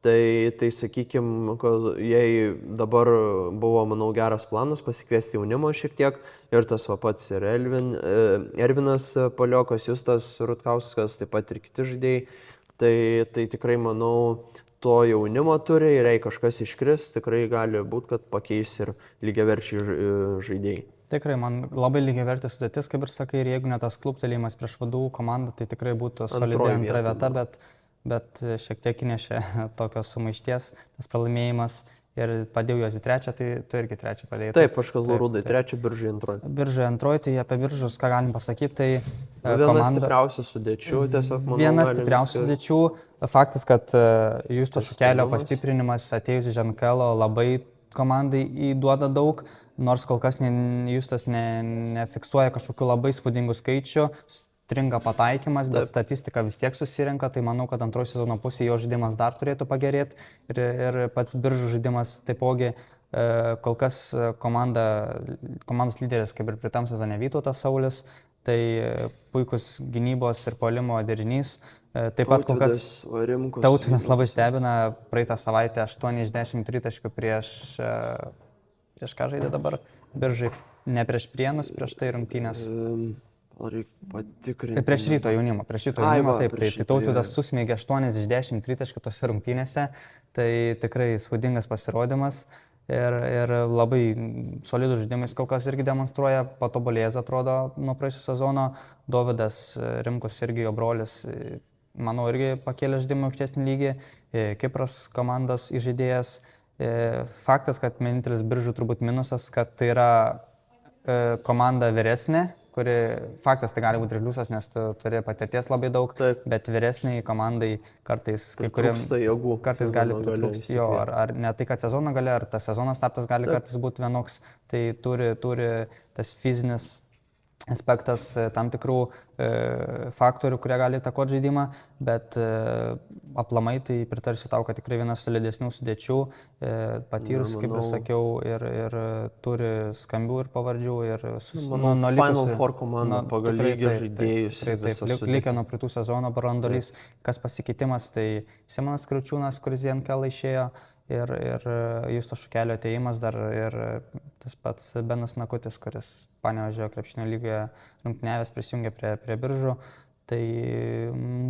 Tai sakykime, jei dabar buvo, manau, geras planas pasikviesti jaunimo šiek tiek ir tas pats ir Ervinas Paliokas, Justas Rutkauskas, taip pat ir kiti žaidėjai, tai tikrai, manau, to jaunimo turi ir jei kažkas iškris, tikrai gali būti, kad pakeis ir lygiaverčiai žaidėjai. Tikrai, man labai lygiavertis sudėtis, kaip ir sakai, ir jeigu ne tas kluptelėjimas prieš vadų komandą, tai tikrai būtų solidi antra vieta, bet šiek tiek įnešė tokios sumaišties, tas pralaimėjimas ir padėjau juos į trečią, tai tu irgi trečią padėjai. Taip, aš kalbu Rūdai, trečią, Biržai antroji. Biržai antroji, tai apie Biržus, ką galim pasakyti, tai viena stipriausių sudėčių, tiesiog manau. Viena stipriausių sudėčių, faktas, kad Justo Šukelio pastiprinimas atėjus iš NKL labai komandai įduoda daug, nors kol kas Justas nefiksuoja kažkokių labai spūdingų skaičių, stringa pataikymas, bet statistika vis tiek susirenka, tai manau, kad antrojo sezono pusėje jo žaidimas dar turėtų pagerėti ir pats Biržų žaidimas taipogi kol kas komandos lyderis, kaip ir pritam sezone Vytautas Saulis, tai puikus gynybos ir puolimo derinys. Taip pat kol kas Tautvydas labai stebina, praeitą savaitę 8 iš 10 tritaškių prieš ką žaidė dabar Biržai, ne prieš Prienus, prieš tai rungtynės. Reikia patikrinti. Prieš Ryto jaunimą, taip, tai Tautvydas susmeigė 8 iš 10 tritaškių tose rungtynėse, tai tikrai įspūdingas pasirodymas ir labai solidus žaidimais kol kas irgi demonstruoja, patobulėjęs atrodo nuo praėjusio sezono. Dovydas Rimkus irgi jo brolis, manau, irgi pakėlė žaidimą aukštesnį lygį, Kipras komandos įžaidėjas. Faktas, kad vienintelis Biržų turbūt minusas, kad tai yra komanda vyresnė, kuri faktas tai gali būti ir pliusas, nes tu turi patirties labai daug, bet vyresniai komandai kartais kai kuriems kartais gali pritrūkti jo, ar ne tai, kad sezono gale, ar tas sezono startas gali kartais būti vienoks, tai turi tas fizinis aspektas tam tikrų faktorių, kurie gali įtakoti žaidimą, bet aplamai tai pritarsiu tau, kad tikrai vienas solidesnių sudėčių, patyrus, kaip ir sakiau, ir turi skambių ir pavardžių, ir Final Four komanda pagal lygį žaidėjus. Taip, likę nuo praeitų sezono brandolys, kas pasikeitimas, tai Simonas Kriaučiūnas, kuris į NKL išėjo, ir Justo Šukelio atėjimas dar ir tas pats Benas Nakutis, kuris Panevėžio krepšinio lygoje rungtyniavęs prisijungė prie Biržų. Tai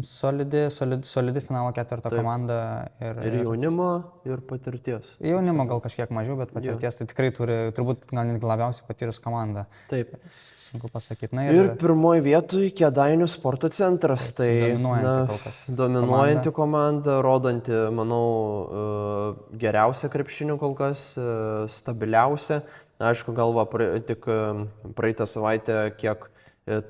solidi finalo ketvirto komanda. Ir jaunimo, ir patirties. Jaunimo gal kažkiek mažiau, bet patirties tai tikrai turi, turbūt gal net labiausiai patyrus komanda. Taip. Sunku pasakyti. Ir pirmoji vietoje Kėdainių sporto centras. Tai dominuojanti komanda, rodanti, manau, geriausia krepšinių kol kas, stabiliausia. Aišku, galva tik praeitą savaitę, kiek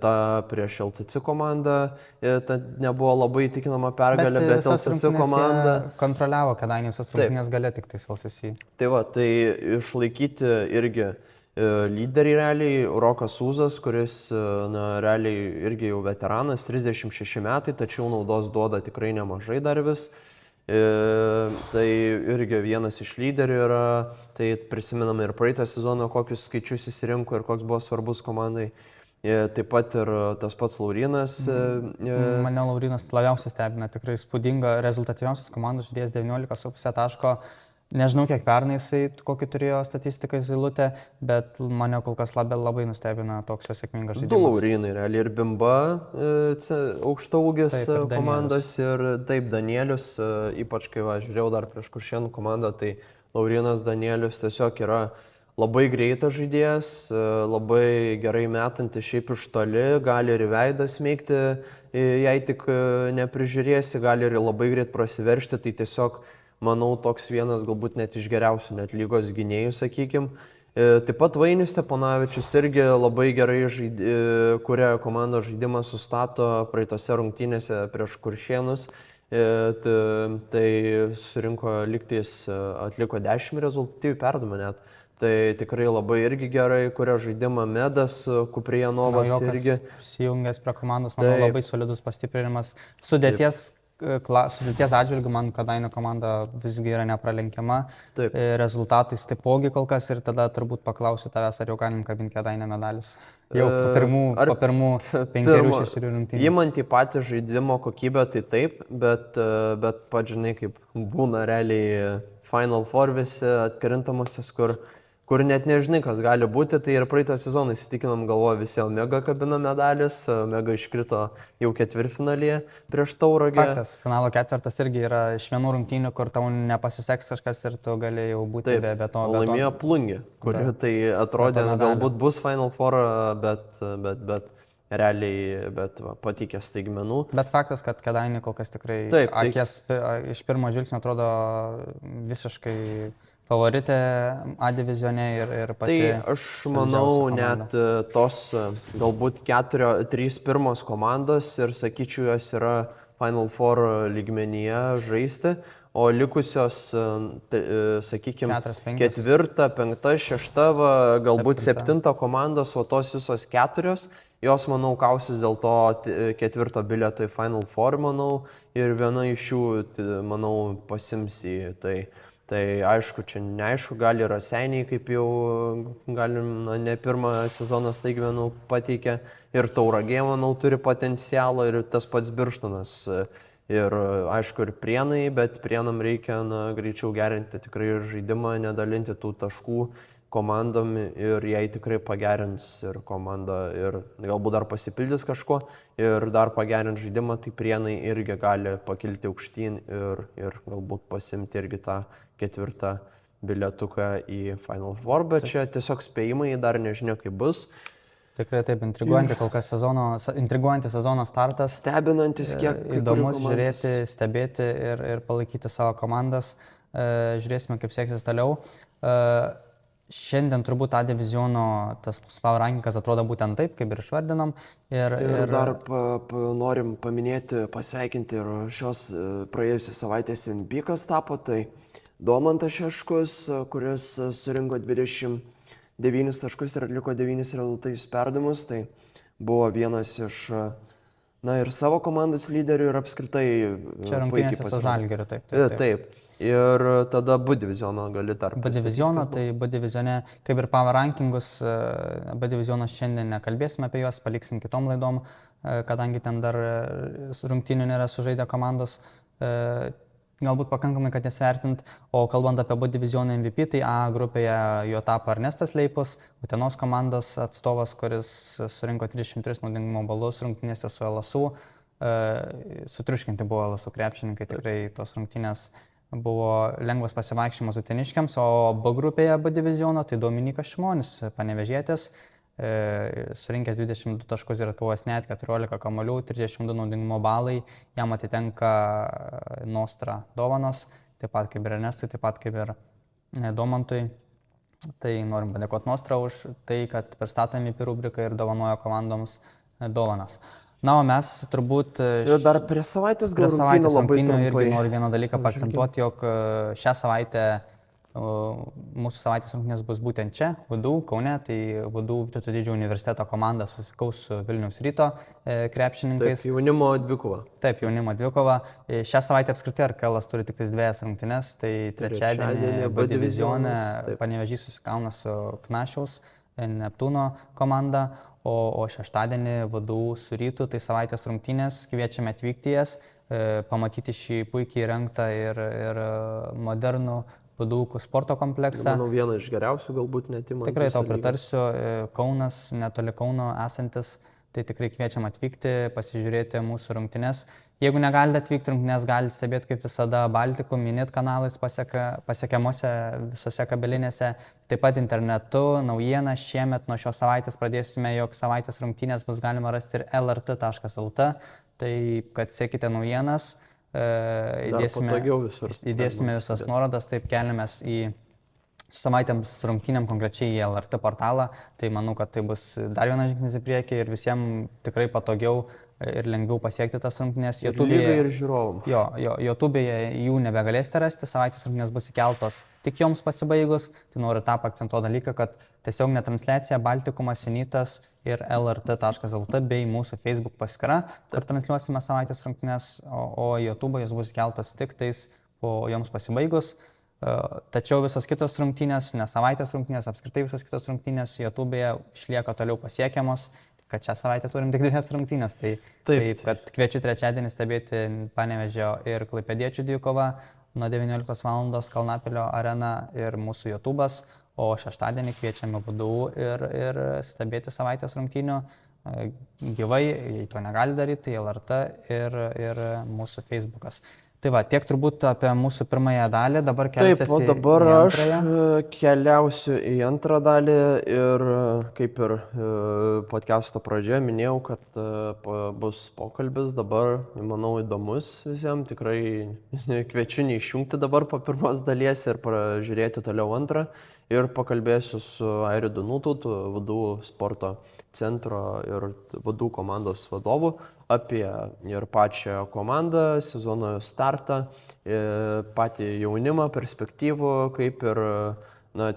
ta prieš LTC komanda, ta nebuvo labai įtikinama pergalė, bet LTC komanda kontroliavo, kadangi visas rungtynės galė tik tais LCC. Tai išlaikyti irgi lyderiai realiai, Rokas Sūzas, kuris realiai irgi jau veteranas, 36 metai, tačiau naudos duoda tikrai nemažai dar vis. Tai irgi vienas iš lyderių yra, tai prisimename ir praeitą sezoną, kokius skaičius įsirinko ir koks buvo svarbus komandai. Taip pat ir tas pats Laurynas. Mane Laurynas labiausiai stebina, tikrai spūdinga, rezultatyviausias komandos žaidėjas 19,5 taško. Nežinau, kiek pernai jisai kokį turėjo statistiką Zylutė, bet mane kol kas labai nustebina toks jo sėkmingas žaidimas. 2 Laurynai, realiai ir Bimba, aukštaūgis komandos, ir taip Danielius, ypač kai žiūrėjau dar prieš Kuršėnų komandą, tai Laurynas Danielius tiesiog yra labai greitas žaidėjas, labai gerai metantis šiaip iš toli, gali ir veidą smeigti, jei tik neprižiūrėsi, gali ir labai greit prasiveršti, tai tiesiog manau, toks vienas galbūt net iš geriausių net lygos gynėjų, sakykim. Taip pat Vainis Steponavičius irgi labai gerai kuria komandos žaidimą sustato praeitose rungtynėse prieš Kuršėnus. Tai surinko lygtais, atliko 10 rezultatyvių perdavimų net. Tai tikrai labai irgi gerai kuria žaidimą Medas, Kuprijanovas irgi. Prisijungęs prie komandos, manau, labai solidus pastiprinimas. Sudėties sudėties atžvilgių man Kėdainių komanda visgi yra nepralenkiama. Taip. Rezultatais taipogi kol kas ir tada turbūt paklausiu tavęs, ar jau galim kabinti Kėdainių medalius. Jau po pirmų 5-6 rungtynių. Įmant į patį žaidimo kokybę, tai taip, bet pats žinai, kaip būna realiai Final Four visi atkrintamosios, kur net nežinai, kas gali būti, tai ir praeitą sezoną įsitikinom, galvoju, visi Omega kabina medalius, Omega iškrito jau ketvirtfinalyje prieš Tauragę. Faktas, finalo ketvirtas irgi yra iš vienų rungtynių, kur tau nepasiseks kažkas ir tu gali jau būti be to. Laimėjo Plungė, kuri tai atrodė, galbūt bus Final Four, bet patikė staigmenų. Bet faktas, kad Kėdainiai kol kas tikrai akės iš pirmo žvilgsnio atrodo visiškai favoritė A divizione ir pati. Tai aš manau, net tos galbūt 3 pirmos komandos ir sakyčiau, jos yra Final Four lygmenyje žaisti, o likusios, sakykime, 4., 5., 6., galbūt 7 komandos, o tos visos 4, jos, manau, kausis dėl to 4 bilieto į Final Four, manau, ir viena iš jų, manau, pasims į tai. Tai aišku, čia neaišku, gali Raseiniai, kaip jau galim, ne pirmą sezoną staigmenų pateikė, ir Tauragė, manau, turi potencialą, ir tas pats Birštonas. Ir aišku, ir Prienai, bet Prienam reikia greičiau gerinti tikrai ir žaidimą, nedalinti tų taškų komandom, ir jai tikrai pagerins ir komanda, ir galbūt dar pasipildys kažko, ir dar pagerins žaidimą, tai Prienai irgi gali pakilti aukštyn ir galbūt pasimti irgi tą 4 bilietuką į Final Four, bet čia tiesiog spėjimai, dar nežinia, kaip bus. Tikrai taip, intriguojantis sezono startas. Stebinantis, kiek įdomus žiūrėti, stebėti ir palaikyti savo komandas. Žiūrėsime, kaip seksis toliau. Šiandien turbūt A diviziono tas power rankingas atrodo būtent taip, kaip ir išvardinom. Ir dar norim paminėti, pasveikinti ir šios praėjusios savaitės MVP, kas tapo, tai Domantas Šeškus, kuris surinko 29 taškus ir atliko 9 rezultatyvius perdavimus, tai buvo vienas iš ir savo komandos lyderių ir apskritai čia rungtynėse su Žalgiriu, taip. Taip. Ir tada B diviziono gali dar B diviziono, tai B divizione, kaip ir power rankingus, B diviziono šiandien nekalbėsime apie juos, paliksim kitom laidom, kadangi ten dar rungtynių nėra sužaidę komandos, galbūt pakankamai, kad jas vertint. O kalbant apie B diviziono MVP, tai A grupėje jo tapo Ernestas Leipus, Utenos komandos atstovas, kuris surinko 33 naudingumo balus rungtynėse su LSU. Sutriuškinti buvo LSU krepšininkai, tikrai tos rungtynės buvo lengvas pasivaikščiojimas uteniškiams, o B grupėje B diviziono tai Dominykas Šimonis, Panevėžietis, surinkęs 22 taškus ir atkovojęs net 14 kamuolių, 32 naudingumo balai, jam atitenka Nostra dovanos, taip pat kaip ir Ernestui, taip pat kaip ir Domantui. Tai norim padėkoti Nostra už tai, kad pristatome į rubriką ir dovanoja komandoms dovanas. Na, o mes turbūt dar prie savaitės rungtynių irgi noriu vieną dalyką paakcentuoti, jog šią savaitę mūsų savaitės rungtynės bus būtent čia, VDU, Kaune, tai VDU Vytauto Didžiojo universiteto komanda susikaus su Vilniaus Ryto krepšininkais. Taip, jaunimo dvikova. Taip, jaunimo dvikova. Šią savaitę apskritai RKL'as turi tik 2 rungtynes, tai trečiadienį B divizione Panevėžys susikauna su Knašiaus Neptūno komanda. O šeštadienį VDU su Rytu, tai savaitės rungtynės, kviečiame atvykti jas, pamatyti šį puikiai įrengtą ir modernų VDU sporto kompleksą. Manau, vieną iš geriausių galbūt net įmanoma. Tikrai tau pritarsiu, Kaunas, netoli Kauno esantis, tai tikrai kviečiam atvykti, pasižiūrėti mūsų rungtynes. Jeigu negalite atvykti rungtynės, galite stebėti kaip visada Baltikų, Minit kanalais pasiekiamuose visose kabelinėse, taip pat internetu. Naujieną šiemet nuo šios savaitės pradėsime, jog savaitės rungtynės bus galima rasti ir lrt.lt, tai kad sekite naujienas, įdėsime visas nuorodas, taip keliamės į savaitėms rungtynėm konkrečiai į LRT portalą, tai manau, kad tai bus dar vienas žingsnis į priekį ir visiems tikrai patogiau ir lengviau pasiekti tas rungtynės. Lygai ir žiūrovom. YouTube'e jų nebegalėsite rasti, savaitės rungtynės bus įkeltos tik joms pasibaigus. Tai noriu tą akcentuoti dalyką, kad tiesiog netransliacija Baltikumas Sinitas ir lrt.lt bei mūsų Facebook paskyra, kur transliuosime savaitės rungtynės, o YouTube'e jos bus įkeltos tik tais po joms pasibaigus. Tačiau visos kitos rungtynės, ne savaitės rungtynės, apskritai visos kitos rungtynės YouTube'e išlieka toliau pasiekiamos, kad šią savaitę turim tik 2 rungtynės. Tai kad kviečiu trečiadienį stebėti Panevėžio ir Klaipėdiečių dvikovą nuo 19 val. Kalnapilio arena ir mūsų YouTube'as, o šeštadienį kviečiame VDU ir stebėti savaitės rungtynių gyvai, jei to negali daryti, tai LRT ir mūsų Facebook'as. Tai va, tiek turbūt apie mūsų pirmąją dalį, dabar keliasiesi į antrąją. Taip, o dabar aš keliausiu į antrą dalį ir kaip ir podcast'o pradžioje minėjau, kad bus pokalbis dabar, manau, įdomus visiems, tikrai kviečiu neišjungti dabar po pirmos dalies ir pažiūrėti toliau antrą ir pakalbėsiu su Airidu Nutautu, VDU sporto centro ir VDU komandos vadovu apie ir pačią komandą, sezono startą, patį jaunimą, perspektyvų, kaip ir,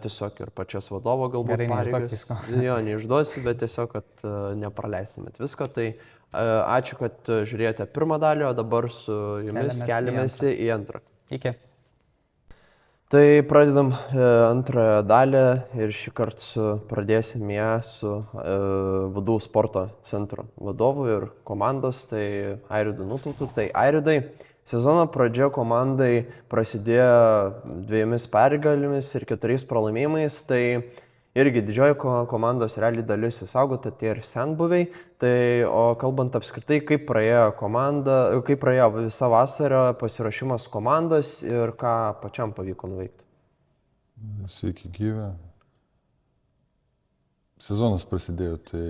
tiesiog ir pačias vadovo galbūt pareigas. Gerai, neišduok visko. Jo, neišduosiu, bet tiesiog, kad nepraleisimėt visko. Tai ačiū, kad žiūrėjote pirmą dalį, o dabar su jumis keliamės į antrą. Iki. Tai pradedam antrąją dalį ir šį kartą pradėsim ją su VDU sporto centro vadovu ir komandos, tai Airidu Nutautu. Tai Airidai, sezono pradžia komandai prasidėjo 2 pergalėmis ir 4 pralaimėjimais, tai irgi didžioji komandos realiai dalis išsaugota, tie ir senbuviai. Tai o kalbant apskritai, kaip praėjo visa vasara pasiruošimas komandos ir ką pačiam pavyko nuveikti? Sveiki gyvi. Sezonas prasidėjo tai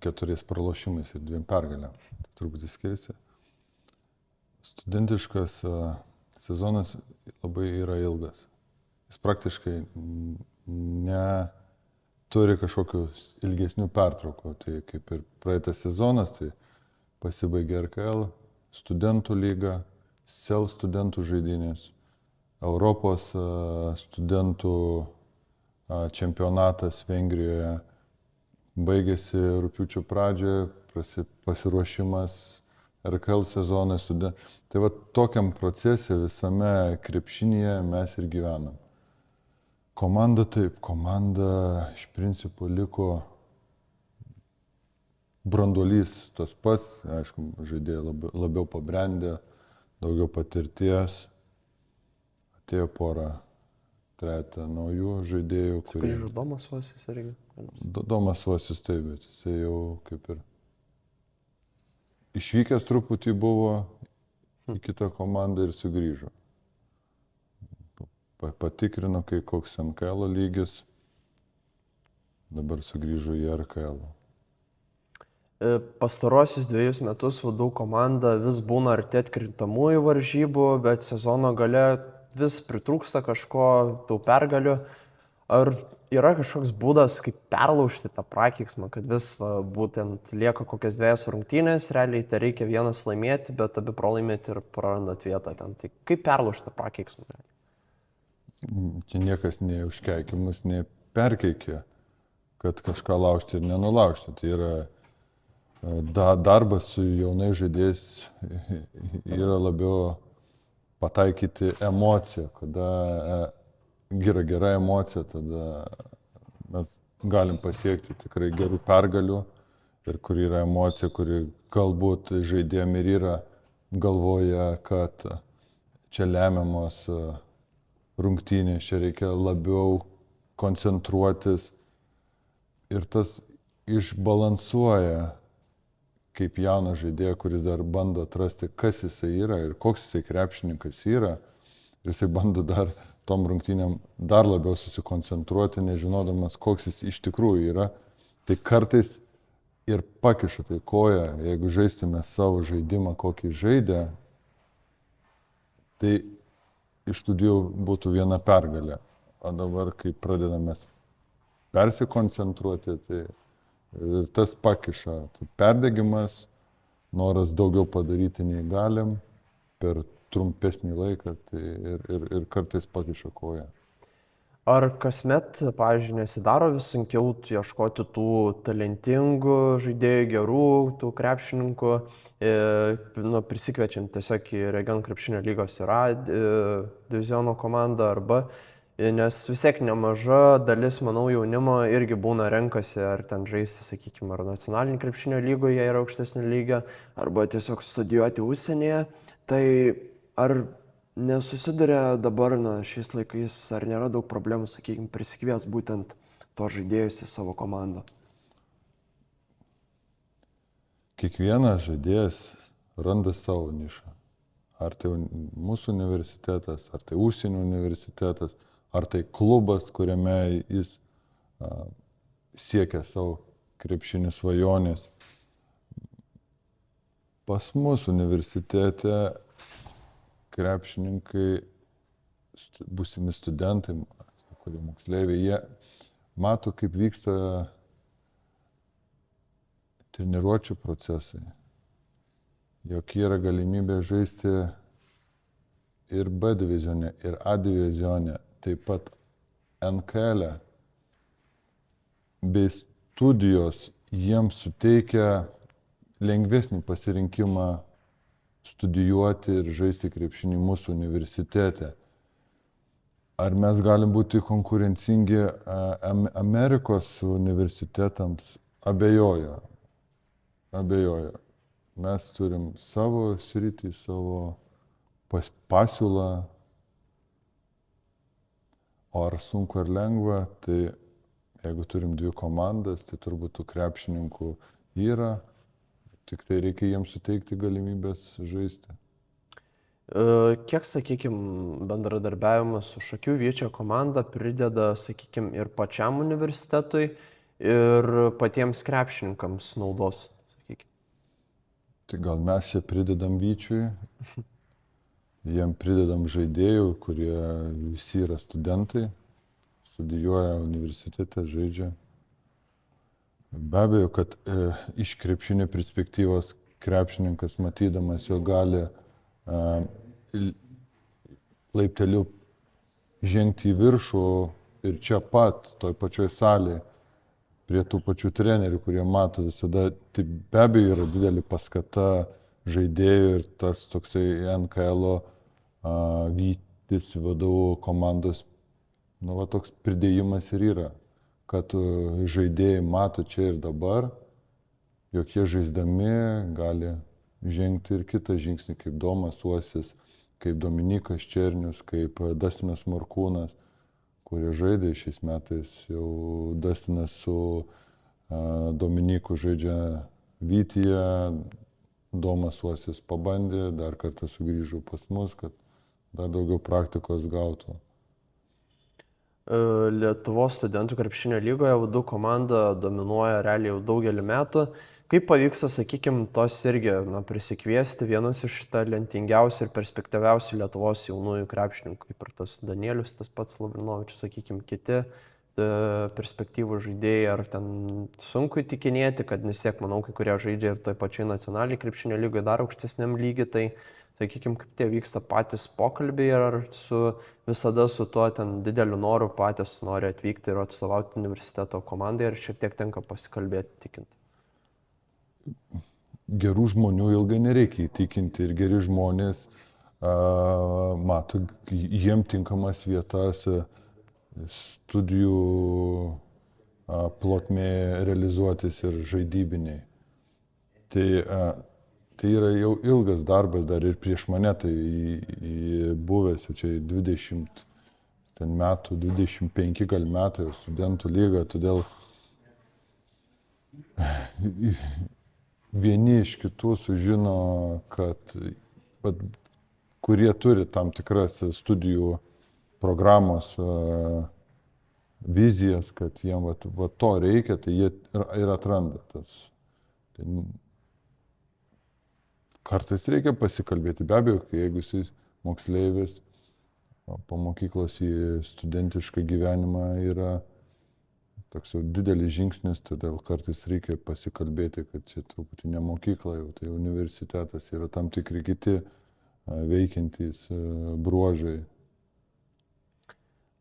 4 pralošimais ir 2 pergalėm. Tai turbūt skiriasi. Studentiškas sezonas labai yra ilgas. Jis praktiškai turi kažkokių ilgesnių pertraukų. Tai kaip ir praeitas sezonas, tai pasibaigė RKL, studentų lyga, SEL studentų žaidynės, Europos studentų čempionatas Vengrijoje, baigėsi rugpjūčio pradžioje, pasiruošimas RKL sezonai. Tai va tokiam procese visame krepšinyje mes ir gyvenam. Komanda taip, komanda iš principo liko branduolys tas pats, aišku, žaidėjai labiau pabrendę, daugiau patirties, atėjo porą, 3 naujų žaidėjų, kurie... Grįžo Domas Uosis irgi? Domas Uosis taip, bet jisai jau kaip ir išvykęs truputį buvo į kitą komandą ir sugrįžo. Patikrino, koks NKL lygis, dabar sugrįžo į RKL. Pastarosius 2 metus VDU komanda vis būna arti atkrintamųjų varžybų, bet sezono gale vis pritrūksta kažko, tų pergalių. Ar yra kažkoks būdas, kaip perlaužti tą prakeiksmą, kad vis būtent lieka kokias 2 rungtynės, realiai tai reikia vienas laimėti, bet abi pralaimėti ir prarandat vietą ten. Tai kaip perlaužti tą prakeiksmą? Čia niekas neužkeikė mus, neperkeikė, kad kažką laužti ir nenulaužti. Tai yra darbas su jaunai žaidėjais yra labiau pataikyti emociją. Kada gera emocija, tada mes galim pasiekti tikrai gerų pergalių ir kur yra emocija, kuri galbūt žaidėjam ir yra galvoja, kad čia lemiamos rungtynės, čia reikia labiau koncentruotis ir tas išbalansuoja kaip jauną žaidėją, kuris dar bando atrasti, kas jisai yra ir koks jisai krepšininkas yra. Ir jisai bando dar tom rungtynėm dar labiau susikoncentruoti, nežinodamas, koks jis iš tikrųjų yra. Tai kartais ir pakiša tai koją, jeigu žaistume savo žaidimą, kokį žaidė, tai iš tų 2 būtų 1 pergalė. O dabar, kai pradedame persikoncentruoti, tai ir tas pakiša. Tai perdegimas, noras daugiau padaryti nei galim per trumpesnį laiką, tai ir kartais pakiša koją. Ar kasmet, pavyzdžiui, nesidaro vis sunkiau ieškoti tų talentingų žaidėjų, gerų, tų krepšininkų, prisikviečiant tiesiog į regionų krepšinio lygos ir A diviziono komandą arba, nes vis tiek nemaža dalis, manau, jaunimo irgi būna renkasi ar ten žaisti, sakykime, ar nacionalinį krepšinio lygoje yra aukštesnio lygio, arba tiesiog studijuoti užsienyje. Tai ar nesusiduria dabar, šiais laikais, ar nėra daug problemų, sakykime, prisikvies būtent to žaidėjus į savo komandą? Kiekvienas žaidėjas randa savo nišą. Ar tai mūsų universitetas, ar tai užsienio universitetas, ar tai klubas, kuriame jis siekia savo krepšinį svajonės. Pas mus universitete krepšininkai, būsimi studentai, kurie moksleiviai, jie mato, kaip vyksta treniruočių procesai, jog yra galimybė žaisti ir B divizione, ir A divizione, taip pat NKL. Bei studijos jiems suteikia lengvesnį pasirinkimą studijuoti ir žaisti krepšinį mūsų universitete. Ar mes galim būti konkurencingi Amerikos universitetams? Abejoju. Mes turim savo sritį, savo pasiūlą. O ar sunku ar lengva, tai jeigu turim 2 komandas, tai turbūt tų krepšininkų yra. Tik tai reikia jiems suteikti galimybės žaisti. Kiek, sakykime, bendradarbiavimas su Šakių Vyčio komanda prideda, sakykime, ir pačiam universitetui, ir patiems krepšininkams naudos, sakykime? Tai gal mes čia pridedam Vyčiui, jiem pridedam žaidėjų, kurie visi yra studentai, studijuoja universitete, žaidžia. Be abejo, kad iš krepšinio perspektyvos krepšininkas matydamas jo gali laipteliu žengti į viršų ir čia pat, toj pačioj salėje, prie tų pačių trenerių, kurie mato visada, tai be abejo yra didelė paskata žaidėjų ir tas toksai NKL Vytis vadovų komandos, toks pridėjimas ir yra. Kad žaidėjai mato čia ir dabar, jog jie žaisdami gali žengti ir kitą žingsnį, kaip Domas Uosis, kaip Dominikas Černius, kaip Dastinas Morkūnas, kurie žaidė šiais metais. Jau Dastinas su Dominiku žaidžia Vytyje, Domas Uosis pabandė, dar kartą sugrįžo pas mus, kad dar daugiau praktikos gautų. Lietuvos studentų krepšinio lygoje V2 komanda dominuoja realiai jau daugelį metų. Kaip pavyksta, sakykime, tos irgi prisikviesti vienus iš talentingiausių ir perspektyviausių Lietuvos jaunųjų krepšininkų, kaip ir tas Danielius, tas pats Lavrinovičius, sakykime, kiti perspektyvų žaidėjai, ar ten sunku įtikinėti, kad vis tiek, manau, kai kurie žaidžia ir toj pačiai nacionaliniai krepšinio lygoje dar aukštesniam lygiai, tai sakykime, kaip tie vyksta patys pokalbiai, ar visada su tuo ten dideliu noru patys nori atvykti ir atstovauti universiteto komandai, ar šiek tiek tenka pasikalbėti, tikinti? Gerų žmonių ilgai nereikia įtikinti ir geri žmonės mato jiem tinkamas vietas studijų plotmėje realizuotis ir žaidybiniai. Tai yra jau ilgas darbas dar ir prieš mane, tai buvęs jau čia 20 metų, 25 gal metų studentų lyga, todėl vieni iš kitų sužino, kad kurie turi tam tikras studijų programos vizijas, kad jiem to reikia, tai jie ir atranda tas. Kartais reikia pasikalbėti, be abejo, jeigu esi moksleivis, O po mokyklos į studentišką gyvenimą yra toks jau didelis žingsnis, todėl kartais reikia pasikalbėti, kad čia truputį ne mokykla, jau tai universitetas, yra tam tikri kiti veikiantys bruožai.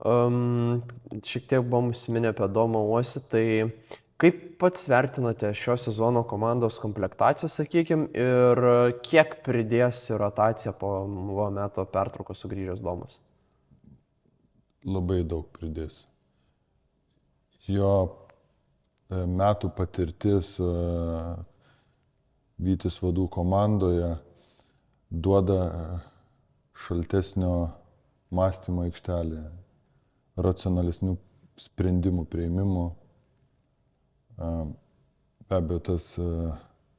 Šiek tiek buvom užsiminę apie Domą Uosį, tai kaip pats vertinate šio sezono komandos komplektaciją, sakykime, ir kiek pridės į rotaciją po metų pertraukos sugrįžęs Domas? Labai daug pridės. Jo metų patirtis Vytis vadų komandoje duoda šaltesnio mąstymo aikštelėje, racionalesnių sprendimų prieimimų. Be abejo, tas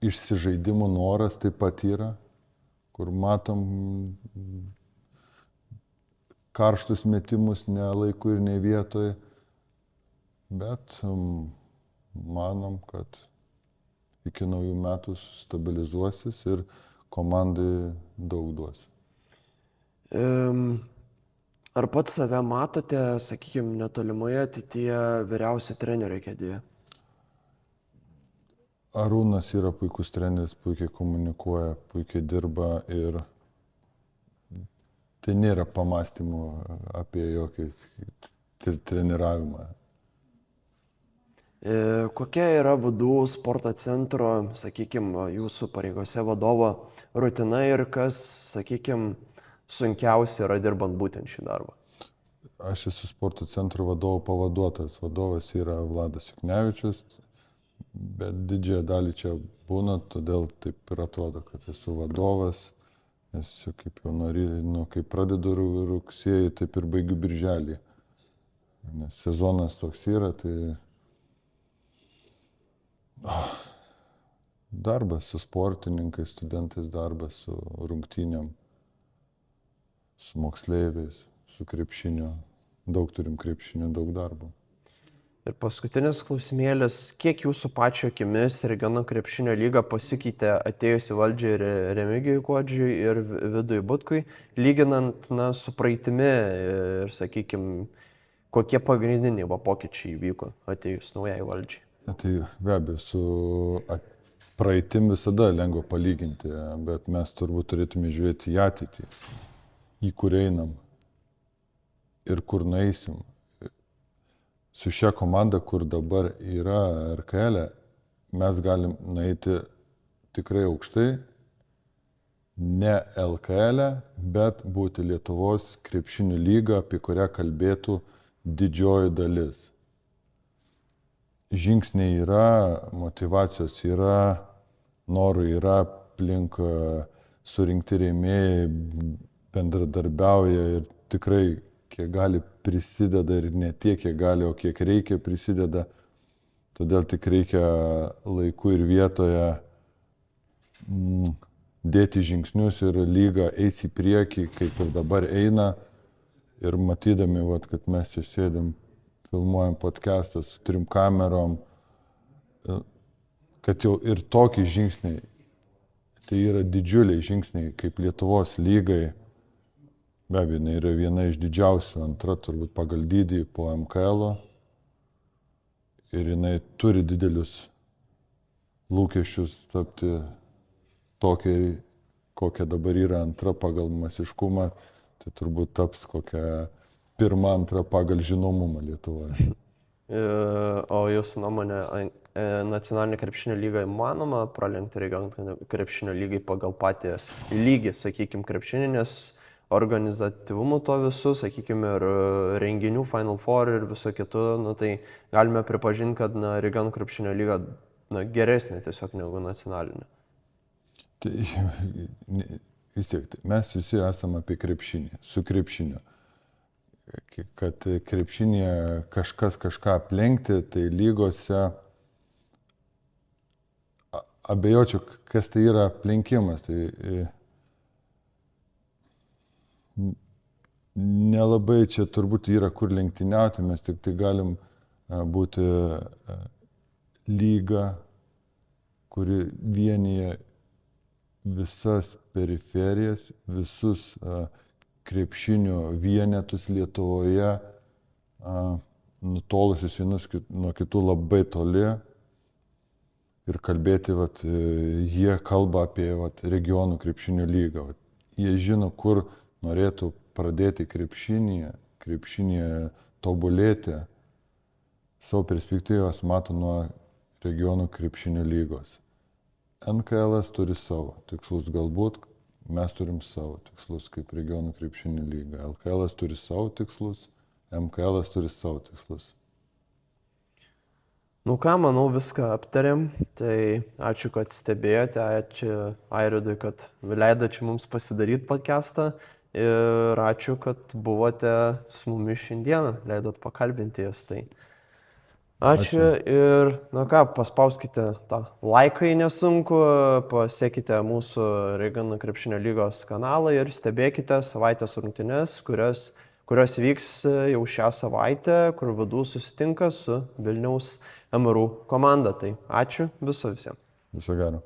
išsižaidimų noras taip pat yra, kur matom karštus metimus ne laiku ir ne vietoj, bet manom, kad iki naujų metų stabilizuosis ir komandai daug duos. Ar pats save matote, sakykime, netolimoje ateityje vyriausio trenerio kėdėje? Arūnas yra puikus treneris, puikiai komunikuoja, puikiai dirba ir tai nėra pamastymų apie jokį treniravimą. Kokia yra vadų sporto centro, sakykime, jūsų pareigose vadovo rutina ir kas, sakykime, sunkiausia yra dirbant būtent šį darbą? Aš esu sporto centro vadovo pavaduotojas. Vadovas yra Vladas Juknevičius, bet didžiąją dalį čia būna, todėl taip ir atrodo, kad esu vadovas. Nes kaip jau kai pradedu rugsėjį, taip ir baigiu birželį. Nes sezonas toks yra, tai darbas su sportininkais, studentais, darbas su rungtynėm, su moksleiviais, su krepšiniu. Daug turim krepšinio, daug darbo. Ir paskutinis klausimėlis, kiek jūsų pačio akimis regiono krepšinio lyga pasikeitė atėjus į valdžią ir Remigijui Kuodžiui ir Vidui Butkui, lyginant su praeitimi ir, sakykime, kokie pagrindiniai pokyčiai įvyko atėjus naujai valdžiai? Tai be abejo, su praeitim visada lengva palyginti, bet mes turbūt turėtume žiūrėti į ateitį, į kur einam ir kur nueisim. Su šia komanda, kur dabar yra RKL, mes galim nueiti tikrai aukštai, ne LKL, bet būti Lietuvos krepšinio lyga, apie kurią kalbėtų didžioji dalis. Žingsniai yra, motyvacijos yra, norų yra, aplink surinkti rėmėjai bendradarbiauja ir tikrai kiek gali prisideda ir ne tiek, kiek gali, o kiek reikia prisideda. Todėl tik reikia laiku ir vietoje dėti žingsnius ir lyga eis į priekį, kaip ir dabar eina. Ir matydami, kad mes čia sėdėm, filmuojam podcastą su 3 kamerom, kad jau ir tokie žingsniai, tai yra didžiuliai žingsniai kaip Lietuvos lygai. Be abejo, jinai yra viena iš didžiausių, antra turbūt pagal dydį po MKL ir jinai turi didelius lūkesčius tapti tokia, kokia dabar yra antra pagal masiškumą, tai turbūt taps kokia 1, 2 pagal žinomumą Lietuvoje. O jūsų nuomonė, nacionalinė krepšinio lyga įmanoma pralenkti regioninį krepšinio lygai pagal patį lygį, sakykime, krepšinį, nes organizatyvumu to visų, sakykime, ir renginių Final Four ir viso kitų, tai galime pripažinti, kad regionų krepšinio lyga geresnė tiesiog negu nacionalinė. Tai vis tiek, mes visi esame apie krepšinį, su krepšiniu. Kad krepšinėje kažkas kažką aplenkti, tai lygose abejočiau, kas tai yra aplenkimas. Tai nelabai čia turbūt yra kur lenktyniauti, mes tik tai galim būti lyga, kuri vienyje visas periferijas, visus krepšinio vienetus Lietuvoje, nutolusius vienus nuo kitų labai toli. Ir kalbėti, jie kalba apie regionų krepšinio lygą. Jie žino, kur norėtų pradėti krepšinėje tobulėti. Savo perspektyvas mato nuo regionų krepšinio lygos. NKL turi savo tikslus, galbūt mes turim savo tikslus kaip regionų krepšinio lyga. LKL turi savo tikslus, MKL turi savo tikslus. Nu ką, manau, viską aptarėm. Tai ačiū, kad stebėjote, ačiū Airidui, kad leido čia mums pasidaryti podcastą. Ir ačiū, kad buvote su mumis šiandieną, leidot pakalbinti jas. Tai ačiū. Ir, na ką, paspauskite tą laiką, nesunku, pasiekite mūsų regionų krepšinio lygos kanalą ir stebėkite savaitės rungtynes, kurios vyks jau šią savaitę, kur VDU susitinka su Vilniaus MRU komanda. Tai ačiū visiems. Viso gero.